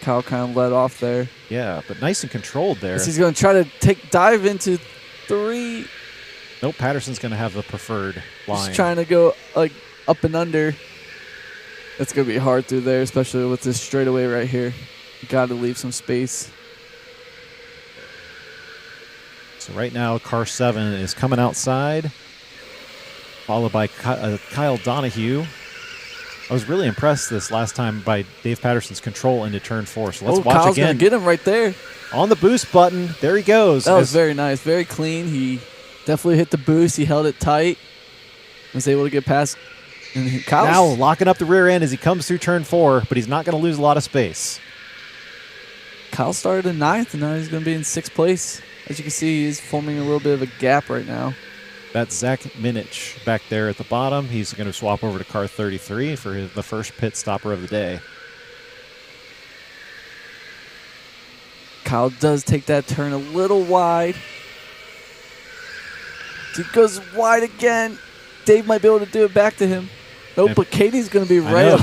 Kyle kind of let off there. Yeah, but nice and controlled there. He's going to try to dive into 3. Nope, Patterson's going to have the preferred line. He's trying to go like up and under. It's going to be hard through there, especially with this straightaway right here. Got to leave some space. So right now, car 7 is coming outside, followed by Kyle Donahue. I was really impressed this last time by Dave Patterson's control into turn 4. So let's watch Kyle's again. Gonna get him right there. On the boost button. There he goes. That was very nice. Very clean. He definitely hit the boost. He held it tight. Was able to get past. And Kyle's now locking up the rear end as he comes through turn 4, but he's not going to lose a lot of space. Kyle started in 9th, and now he's going to be in 6th place. As you can see, he's forming a little bit of a gap right now. That's Zach Minich back there at the bottom. He's going to swap over to car 33 for the first pit stopper of the day. Kyle does take that turn a little wide. He goes wide again. Dave might be able to do it back to him. Nope, but Katie's going to be right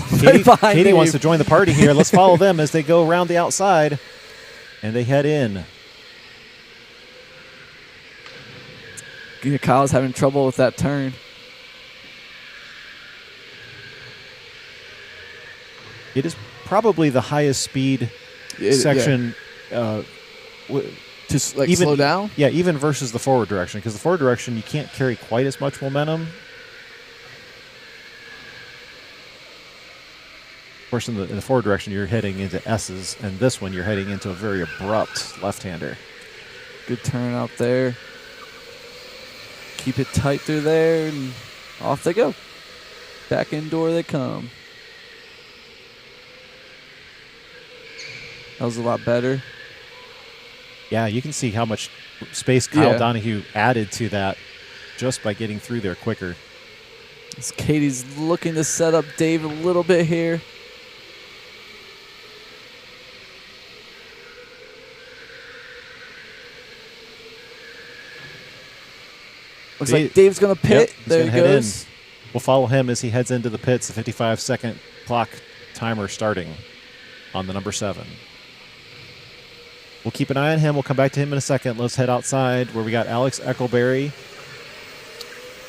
behind Katie Dave. wants to join the party here. Let's follow them as they go around the outside, and they head in. Yeah, Kyle's having trouble with that turn. It is probably the highest speed section. Just like even, slow down? Yeah, even versus the forward direction, because the forward direction you can't carry quite as much momentum. Of course, in the forward direction you're heading into S's, and this one you're heading into a very abrupt left-hander. Good turn out there. Keep it tight through there, and off they go. Back indoor they come. That was a lot better. Yeah, you can see how much space Kyle Donahue added to that just by getting through there quicker. As Katie's looking to set up Dave a little bit here. Looks like Dave's going to pit. Yep, there he goes. We'll follow him as he heads into the pits. The 55-second clock timer starting on the number 7. We'll keep an eye on him. We'll come back to him in a second. Let's head outside where we got Alex Eckelberry.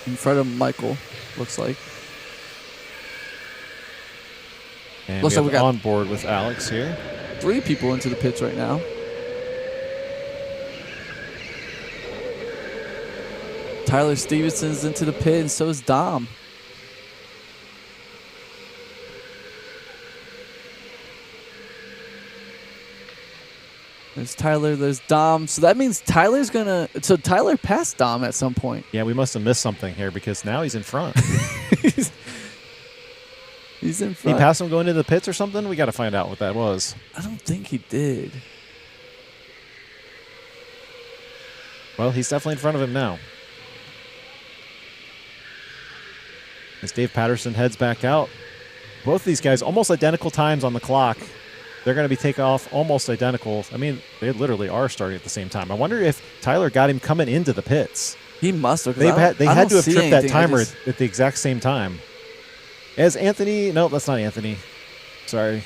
In front of Michael, looks like. And looks we like we got on board with Alex here. 3 people into the pits right now. Tyler Stevenson's into the pit, and so is Dom. There's Tyler, there's Dom. So that means Tyler's going to... So Tyler passed Dom at some point. Yeah, we must have missed something here because now he's in front. He's in front. He passed him going into the pits or something? We got to find out what that was. I don't think he did. Well, he's definitely in front of him now. As Dave Patterson heads back out. Both of these guys, almost identical times on the clock. They're going to be taken off almost identical. I mean, they literally are starting at the same time. I wonder if Tyler got him coming into the pits. He must have. They had to have tripped that timer at the exact same time. As Anthony, no, that's not Anthony. Sorry.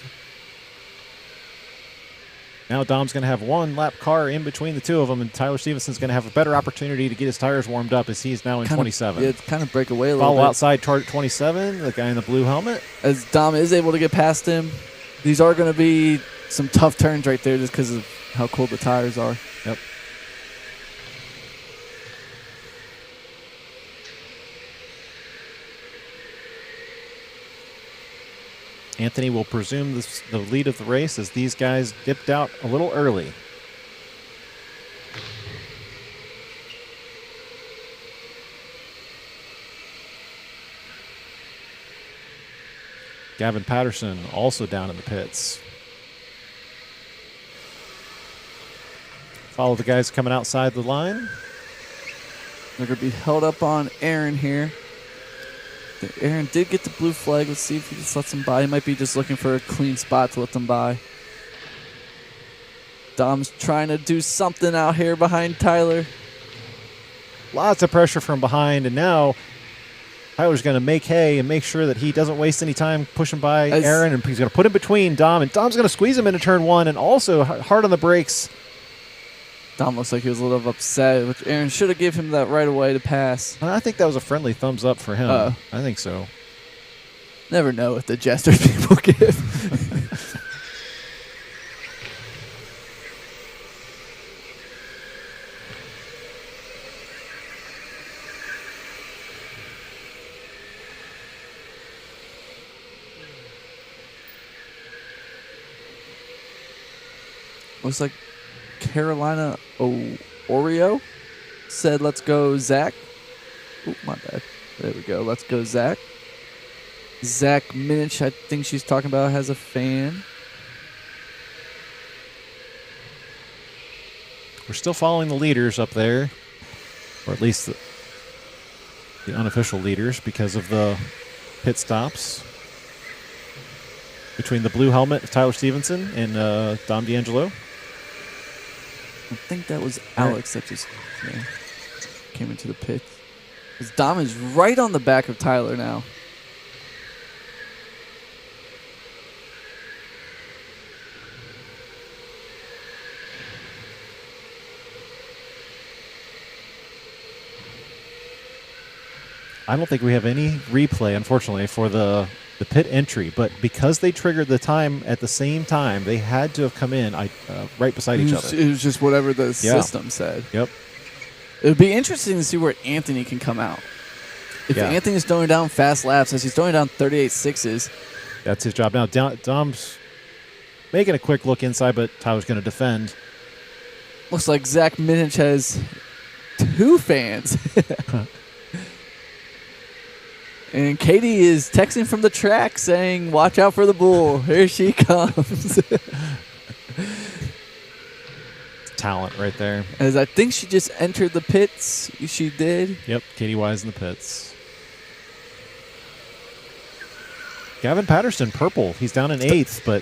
Now Dom's going to have one lap car in between the two of them, and Tyler Stevenson's going to have a better opportunity to get his tires warmed up as he's now in 27. Yeah, kind of break away a little bit. Follow outside 27, the guy in the blue helmet. As Dom is able to get past him. These are going to be some tough turns right there just because of how cold the tires are. Yep. Anthony will presume the lead of the race as these guys dipped out a little early. Gavin Patterson also down in the pits. Follow the guys coming outside the line. They're going to be held up on Aaron here. Aaron did get the blue flag. Let's see if he just lets them by. He might be just looking for a clean spot to let them by. Dom's trying to do something out here behind Tyler. Lots of pressure from behind, and now Tyler's going to make hay and make sure that he doesn't waste any time pushing by Aaron, and he's going to put him between Dom, and Dom's going to squeeze him into turn one, and also hard on the brakes. Dom looks like he was a little upset, which Aaron should have given him that right away to pass. I think that was a friendly thumbs up for him. I think so. Never know what the Jester people give. Looks like Carolina Oreo said, let's go, Zach. Oh, my bad. There we go. Let's go, Zach. Zach Minich, I think she's talking about, has a fan. We're still following the leaders up there, or at least the unofficial leaders because of the pit stops between the blue helmet of Tyler Stevenson and Dom D'Angelo. I think that was Alex that just came into the pit. Because Dom is right on the back of Tyler now. I don't think we have any replay, unfortunately, for the pit entry, but because they triggered the time at the same time, they had to have come in right beside each other. It was just whatever the system said. Yep. It would be interesting to see where Anthony can come out. If Anthony's throwing down fast laps, as he's throwing down 38.6s. That's his job. Now, Dom's making a quick look inside, but Tyler's going to defend. Looks like Zach Minich has 2 fans. And Katie is texting from the track saying, watch out for the bull. Here she comes. Talent right there. As I think she just entered the pits. She did. Yep, Katie Wise in the pits. Gavin Patterson, purple. He's down in 8th, but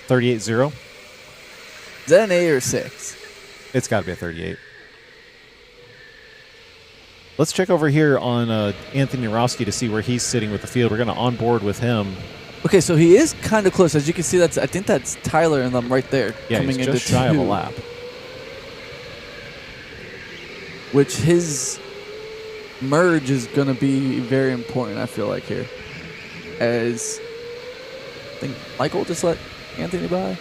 38-0. Is that an 8 or 6? It's got to be a 38. Let's check over here on Anthony Rowski to see where he's sitting with the field. We're going to onboard with him. Okay, so he is kind of close. As you can see, I think that's Tyler and them right there. Yeah, coming he's into just shy of a 2. lap. Which his merge is going to be very important, I feel like, here. As I think Michael just let Anthony by.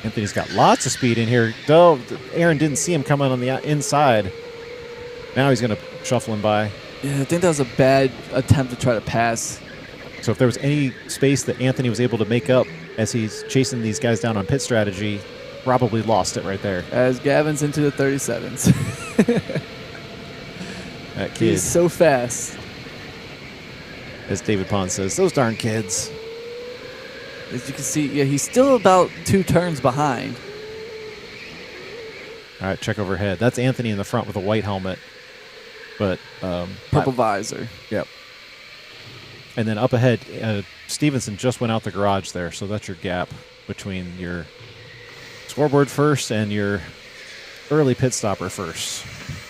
Anthony's got lots of speed in here. Though Aaron didn't see him coming on the inside. Now he's going to shuffle him by. Yeah, I think that was a bad attempt to try to pass. So if there was any space that Anthony was able to make up as he's chasing these guys down on pit strategy, probably lost it right there. As Gavin's into the 37s. That kid. He's so fast. As David Pond says, those darn kids. As you can see, yeah, he's still about 2 turns behind. All right, check overhead. That's Anthony in the front with a white helmet. But Purple visor. Yep. And then up ahead, Stevenson just went out the garage there, so that's your gap between your scoreboard first and your early pit stopper first.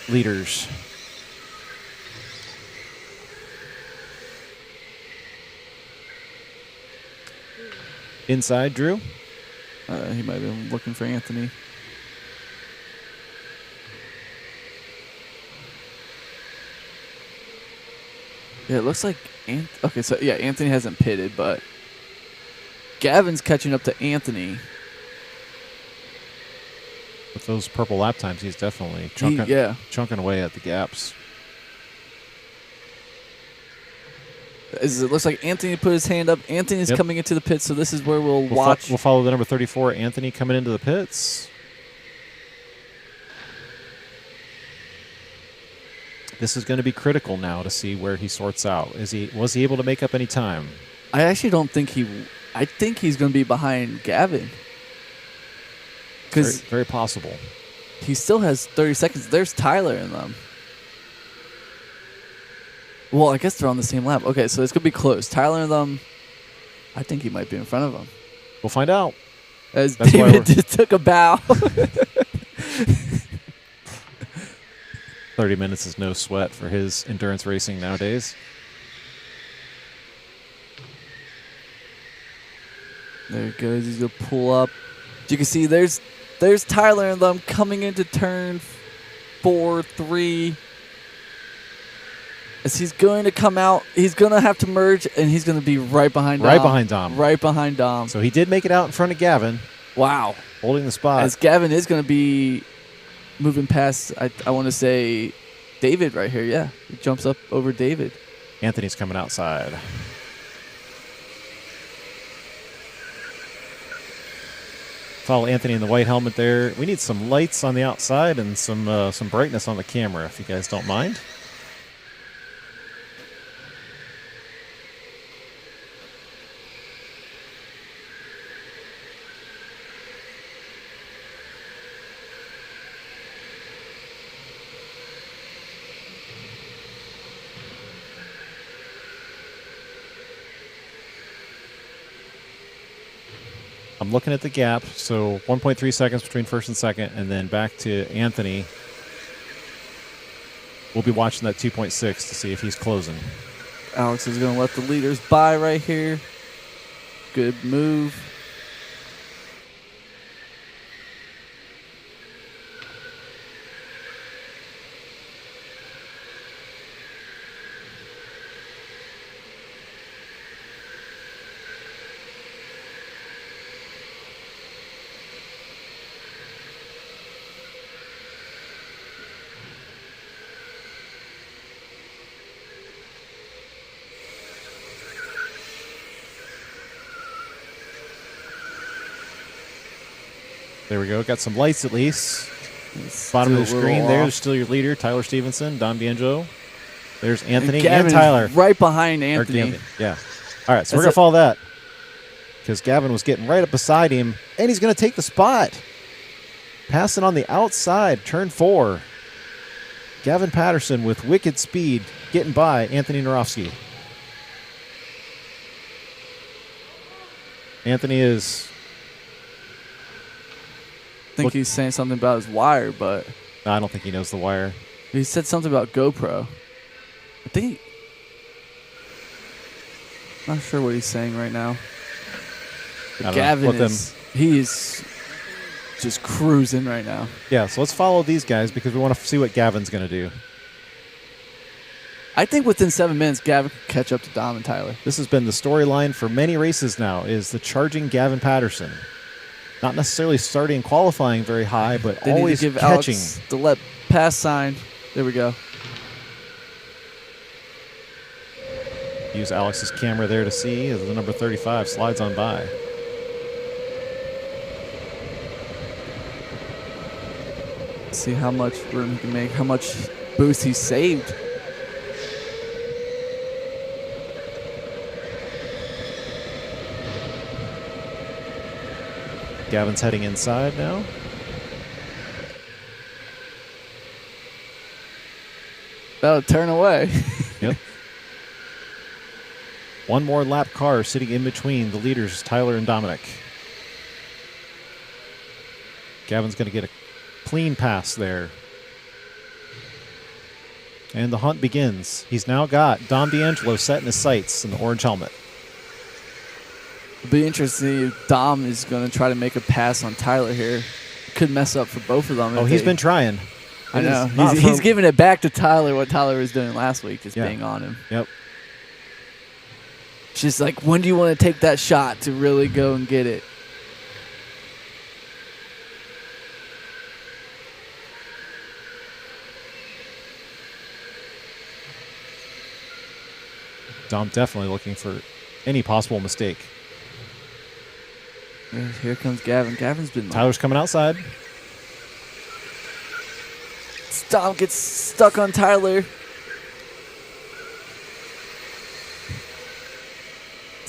Leaders. Inside, Drew. He might have been looking for Anthony. Yeah, it looks like okay, so yeah, Anthony hasn't pitted, but Gavin's catching up to Anthony. With those purple lap times, he's definitely chunking away at the gaps. It looks like Anthony put his hand up. Anthony's coming into the pit, so this is where we'll watch. We'll follow the number 34, Anthony, coming into the pits. This is going to be critical now to see where he sorts out. Was he able to make up any time? I actually don't think he. I think he's going to be behind Gavin. Because Very possible. he still has 30 seconds. There's Tyler in them. Well, I guess they're on the same lap. Okay, so it's going to be close. Tyler and them, I think he might be in front of them. We'll find out. As That's why David just took a bow. 30 minutes is no sweat for his endurance racing nowadays. There it goes. He's going to pull up. You can see there's Tyler and them coming into turn 4, 3. As he's going to come out, he's going to have to merge, and he's going to be right behind Dom. Right behind Dom. Right behind Dom. So he did make it out in front of Gavin. Wow. Holding the spot. As Gavin is going to be moving past, I want to say, David right here. Yeah, he jumps up over David. Anthony's coming outside. Follow Anthony in the white helmet there. We need some lights on the outside and some brightness on the camera, if you guys don't mind. I'm looking at the gap, so 1.3 seconds between first and second, and then back to Anthony. We'll be watching that 2.6 to see if he's closing. Alex is going to let the leaders by right here. Good move. There we go. Got some lights at least. It's Bottom of the still a little screen off. there's still your leader, Tyler Stevenson, Don Biangelo. There's Anthony and, Gavin is Tyler. right behind Or Anthony. Yeah. All right, so we're That's going to follow that because Gavin was getting right up beside him, and he's going to take the spot. Passing on the outside, turn 4. Gavin Patterson with wicked speed getting by Anthony Narofsky. Anthony is... I think he's saying something about his wire, but I don't think he knows the wire. he said something about GoPro. I think not sure what he's saying right now. I But don't know. Gavin Let he's just cruising right now. Yeah, so let's follow these guys because we want to see what Gavin's going to do. I think within 7 minutes, Gavin could catch up to Dom and Tyler. This has been the storyline for many races now, is the charging Gavin Patterson. Not necessarily starting and qualifying very high, but They always need to give catching. Alex the let pass sign. There we go. Use Alex's camera there to see as the number 35 slides on by. See how much room he can make, how much boost he saved. Gavin's heading inside now. That'll turn away. Yep. One more lap car sitting in between the leaders, Tyler and Dominic. Gavin's going to get a clean pass there. And the hunt begins. He's now got Dom Biangelo set in his sights in the orange helmet. It'll be interesting if Dom is going to try to make a pass on Tyler here. Could mess up for both of them. Oh, he's been trying. I It know. is not He's from- giving it back to Tyler what Tyler was doing last week, just Yeah. being on him. Yep. She's like, when do you want to take that shot to really go and get it? Dom definitely looking for any possible mistake. Here comes Gavin. Gavin's been Tyler's coming outside. Dom gets stuck on Tyler.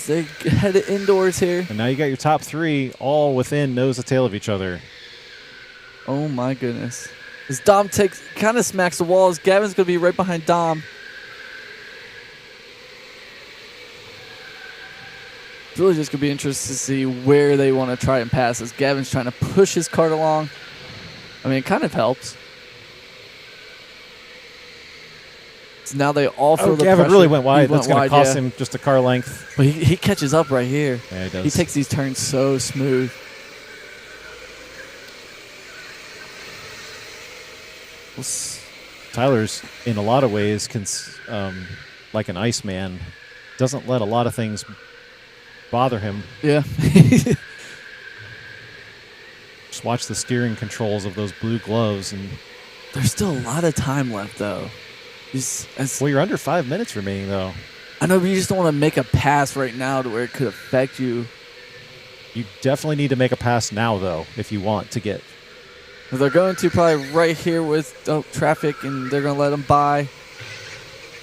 They headed indoors here. And now you got your top three all within nose to tail of each other. Oh my goodness. As Dom kind of smacks the walls, Gavin's going to be right behind Dom. It's really just going to be interesting to see where they want to try and pass as Gavin's trying to push his cart along. I mean, it kind of helps. So now they all feel the Gavin pressure. really went wide. He That's went going to wide, cost yeah. him just a car length. But he catches up right here. Yeah, he does. He takes these turns so smooth. Tyler's, in a lot of ways, like an Iceman, doesn't let a lot of things bother him. Yeah. Just watch the steering controls of those blue gloves. And There's still a lot of time left, though. well, you're under 5 minutes remaining, though. I know, but you just don't want to make a pass right now to where it could affect you. You definitely need to make a pass now, though, if you want to get. They're going to probably right here with traffic, and they're going to let him by.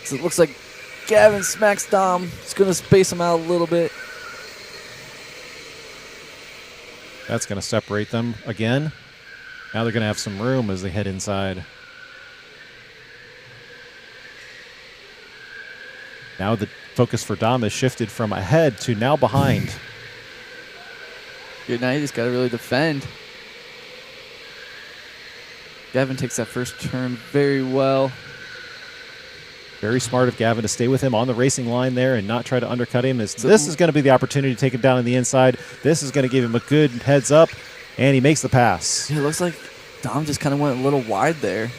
So it looks like Gavin smacks Dom. He's going to space him out a little bit. That's going to separate them again. Now they're going to have some room as they head inside. Now the focus for Dom has shifted from ahead to now behind. Now you just got to really defend. Gavin takes that first turn very well. Very smart of Gavin to stay with him on the racing line there and not try to undercut him. This is going to be the opportunity to take him down on the inside. This is going to give him a good heads up, and he makes the pass. Yeah, it looks like Dom just kind of went a little wide there.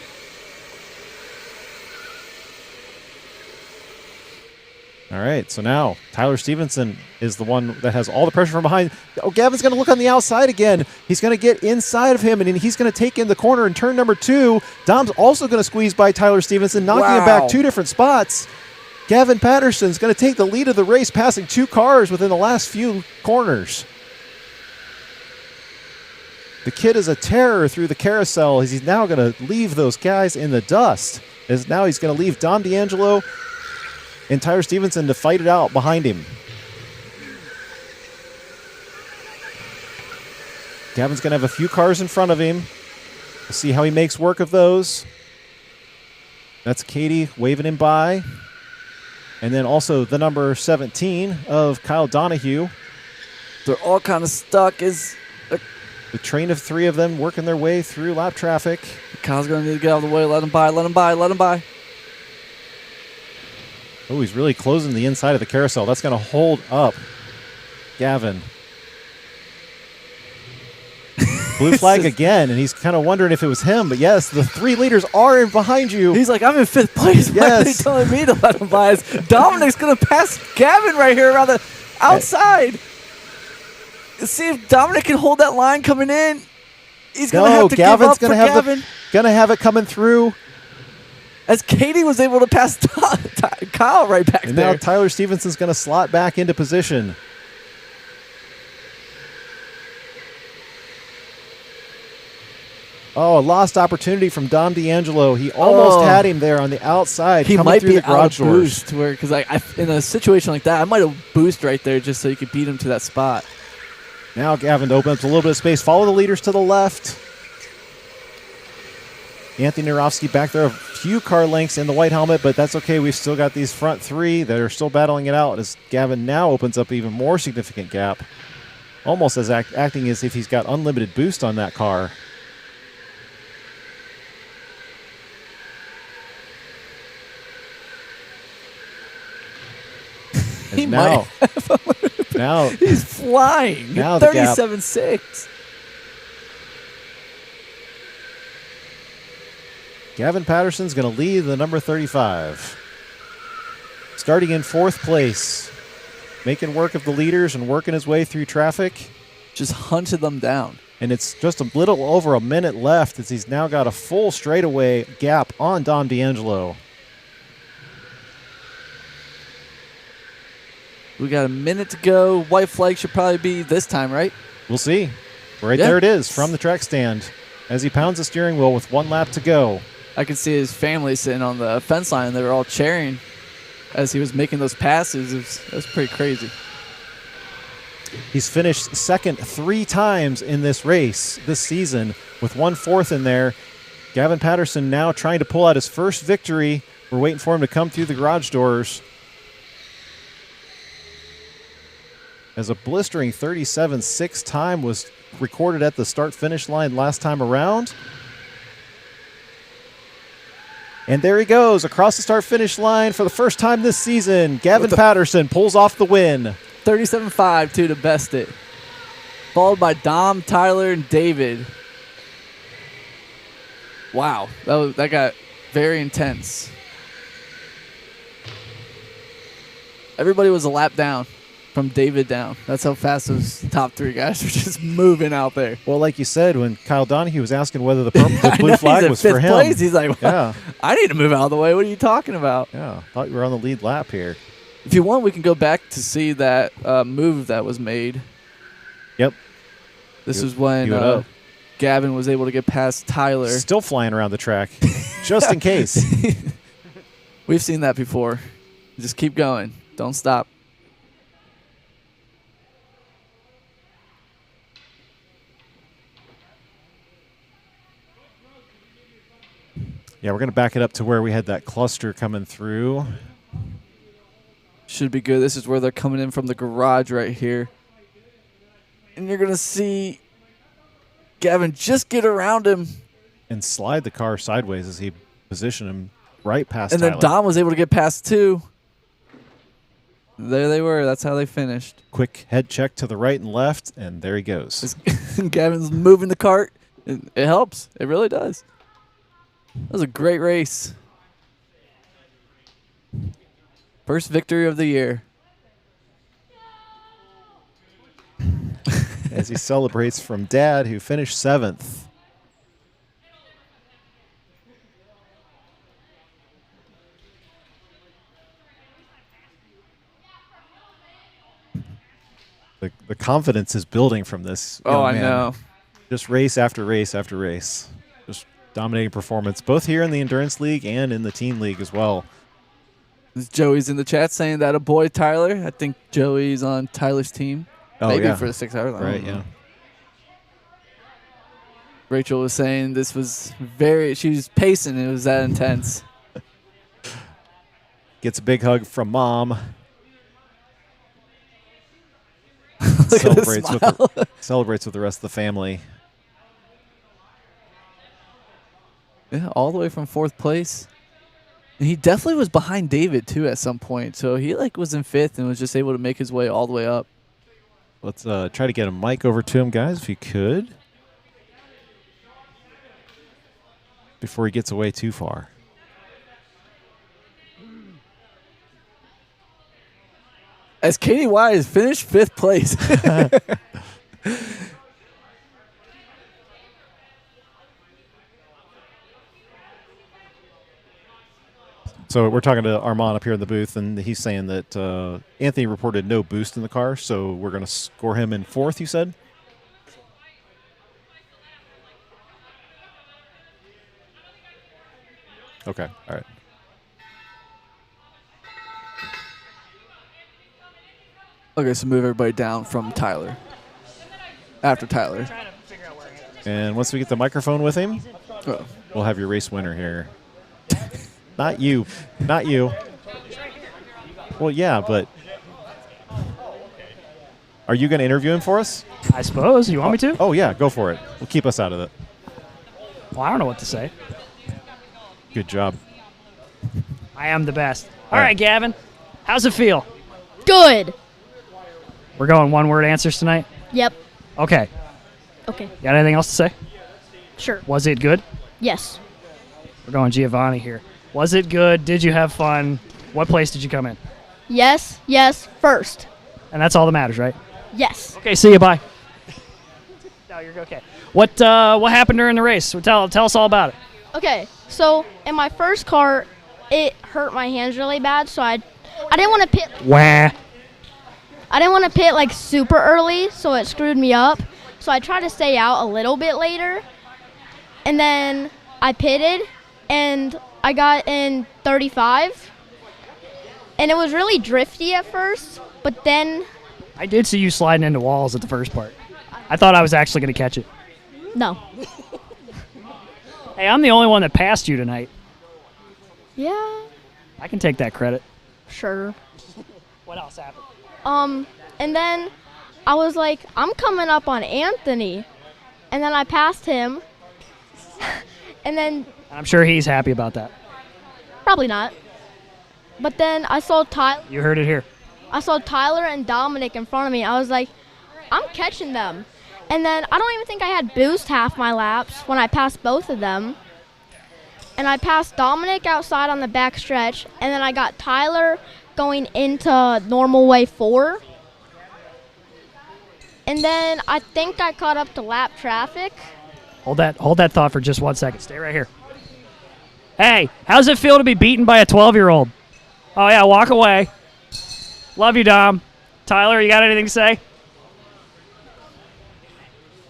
All right, so now Tyler Stevenson is the one that has all the pressure from behind. Oh, Gavin's going to look on the outside again. He's going to get inside of him, and he's going to take in the corner in turn number 2. Dom's also going to squeeze by Tyler Stevenson, knocking him back 2 different spots. Gavin Patterson's going to take the lead of the race, passing 2 cars within the last few corners. The kid is a terror through the carousel as he's now going to leave those guys in the dust. As now he's going to leave Dom D'Angelo and Tyler Stevenson to fight it out behind him. Gavin's going to have a few cars in front of him. We'll see how he makes work of those. That's Katie waving him by. And then also the number 17 of Kyle Donahue. They're all kind of stuck. The train of 3 of them working their way through lap traffic. Kyle's going to need to get out of the way. Let him by, let him by, let him by. Oh, he's really closing the inside of the carousel. That's going to hold up Gavin. Blue flag again, and he's kind of wondering if it was him. But yes, the 3 leaders are in behind you. He's like, I'm in 5th place. Why are they Yes. telling me to let him by? Dominic's going to pass Gavin right here around the outside. Let's see if Dominic can hold that line coming in. He's going to have to Gavin's give up gonna for have Gavin. Gonna have it coming through. As Katie was able to pass Kyle right back And there. now Tyler Stevenson's going to slot back into position. Oh, a lost opportunity from Dom D'Angelo. He almost had him there on the outside. He coming might through be the garage out of doors. boost because in a situation like that, I might have boosted right there just so you could beat him to that spot. Now Gavin opens up a little bit of space. Follow the leaders to the left. Anthony Narofsky back there, a few car lengths in the white helmet, but that's okay. We've still got these front 3 that are still battling it out as Gavin now opens up even more significant gap, almost as acting as if he's got unlimited boost on that car. He now, might now He's flying. Now the gap. 37.6. Gavin Patterson's going to lead the number 35. Starting in 4th place, making work of the leaders and working his way through traffic. Just hunted them down. And it's just a little over a minute left as he's now got a full straightaway gap on Dom D'Angelo. We got a minute to go. White flag should probably be this time, right? We'll see. Right Yeah. there it is from the track stand as he pounds the steering wheel with 1 lap to go. I could see his family sitting on the fence line. They were all cheering as he was making those passes. It was pretty crazy. He's finished second 3 times in this race this season with 1/4 in there. Gavin Patterson now trying to pull out his first victory. We're waiting for him to come through the garage doors. As a blistering 37.6 time was recorded at the start-finish line last time around. And there he goes across the start-finish line for the first time this season. Gavin Patterson pulls off the win. 37.5 to best it. Followed by Dom, Tyler, and David. Wow, that got very intense. Everybody was a lap down from David down. That's how fast those top 3 guys were just moving out there. Well, like you said, when Kyle Donahue was asking whether the blue flag was for him. Place. He's like, well, yeah. I need to move out of the way. What are you talking about? Yeah, thought you were on the lead lap here. If you want, we can go back to see that move that was made. Yep. This is when Gavin was able to get past Tyler. Still flying around the track, just in case. We've seen that before. Just keep going. Don't stop. Yeah, we're going to back it up to where we had that cluster coming through. Should be good. This is where they're coming in from the garage right here. And you're going to see Gavin just get around him. And slide the car sideways as he positioned him right past And Tyler. then Dom was able to get past too. There they were. That's how they finished. Quick head check to the right and left, and there he goes. Gavin's moving the cart. It helps. It really does. That was a great race. First victory of the year. As he celebrates from Dad, who finished 7th. The confidence is building from this. Oh, young I man. know. Just race after race after race. Just dominating performance, both here in the Endurance League and in the Teen League as well. Joey's in the chat saying that a boy Tyler. I think Joey's on Tyler's team. Oh, Maybe yeah. for the 6 hours. Right, yeah. Rachel was saying this was she was pacing. It was that intense. Gets a big hug from Mom. Look at the smile. Celebrates with the rest of the family. Yeah, all the way from 4th place. And he definitely was behind David, too, at some point. So he was in 5th and was just able to make his way all the way up. Let's try to get a mic over to him, guys, if you could. Before he gets away too far. As Katie Wise finished 5th place. So we're talking to Armand up here in the booth, and he's saying that Anthony reported no boost in the car, so we're going to score him in 4th, you said? Okay, all right. Okay, so move everybody down from Tyler. After Tyler. And once we get the microphone with him, Oh. we'll have your race winner here. Not you. Not you. Well, yeah, but are you going to interview him for us? I suppose. You want me to? Oh, yeah, go for it. We'll keep us out of it. Well, I don't know what to say. Good job. I am the best. All right, Gavin. How's it feel? Good. We're going one-word answers tonight? Yep. Okay. Okay. Got anything else to say? Sure. Was it good? Yes. We're going Giovanni here. Was it good? Did you have fun? What place did you come in? Yes. Yes. First. And that's all that matters, right? Yes. Okay, see you. Bye. No, you're okay. What happened during the race? Tell us all about it. Okay. So in my first kart, it hurt my hands really bad, so I didn't want to pit. Wah. I didn't want to pit like super early, so it screwed me up. So I tried to stay out a little bit later, and then I pitted, and I got in 35, and it was really drifty at first, but then I did see you sliding into walls at the first part. I thought I was actually going to catch it. No. Hey, I'm the only one that passed you tonight. Yeah. I can take that credit. Sure. What else happened? And then I was like, I'm coming up on Anthony. And then I passed him. And then I'm sure he's happy about that. probably not. But then I saw You heard it here. Tyler and Dominic in front of me. I was like, I'm catching them. And then I don't even think I had boost half my laps when I passed both of them. And I passed Dominic outside on the back stretch, and then I got Tyler going into normal way 4. And then I think I caught up to lap traffic. Hold that thought for just 1 second. Stay right here. Hey, how's it feel to be beaten by a 12-year-old? Oh, yeah, walk away. Love you, Dom. Tyler, you got anything to say?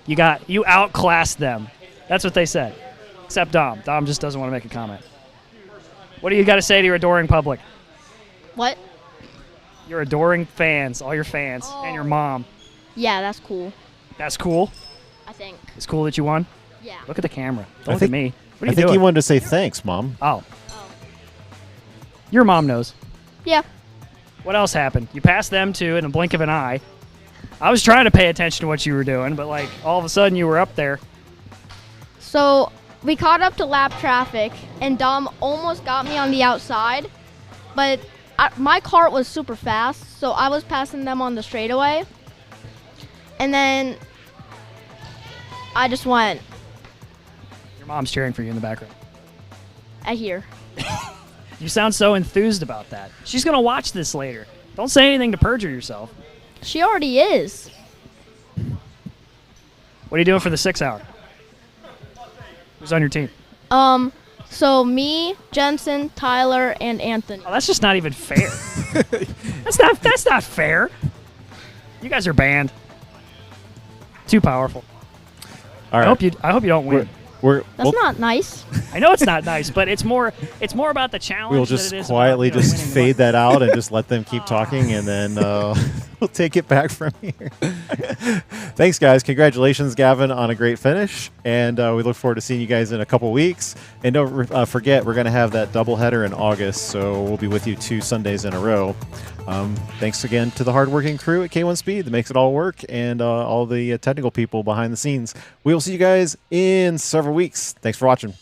You outclassed them. That's what they said. Except Dom. Dom just doesn't want to make a comment. What do you got to say to your adoring public? What? Your adoring fans, all your fans, and your mom. Yeah, that's cool. That's cool. I think. It's cool that you won. Yeah. Look at the camera. Don't look at me. What are I you think doing? you wanted to say thanks, Mom. Oh. Your mom knows. Yeah. What else happened? You passed them too in a blink of an eye. I was trying to pay attention to what you were doing, but like all of a sudden you were up there. So we caught up to lap traffic, and Dom almost got me on the outside, but my cart was super fast, so I was passing them on the straightaway. And then I just went. Your mom's cheering for you in the background. I hear. You sound so enthused about that. She's going to watch this later. Don't say anything to perjure yourself. She already is. What are you doing for the 6 hour? Who's on your team? So me, Jensen, Tyler, and Anthony. Oh, that's just not even fair. That's not fair. You guys are banned. Too powerful. All right. I hope you don't win. That's not nice. I know it's not nice, but it's more about the challenge. We'll than just it is quietly about, just winning the fade that out and just let them keep talking, and then we'll take it back from here. Thanks, guys. Congratulations, Gavin, on a great finish, and we look forward to seeing you guys in a couple weeks. And don't forget, we're going to have that doubleheader in August, so we'll be with you 2 Sundays in a row. Thanks again to the hardworking crew at K1 Speed that makes it all work, and all the technical people behind the scenes. We will see you guys in several weeks. Thanks for watching.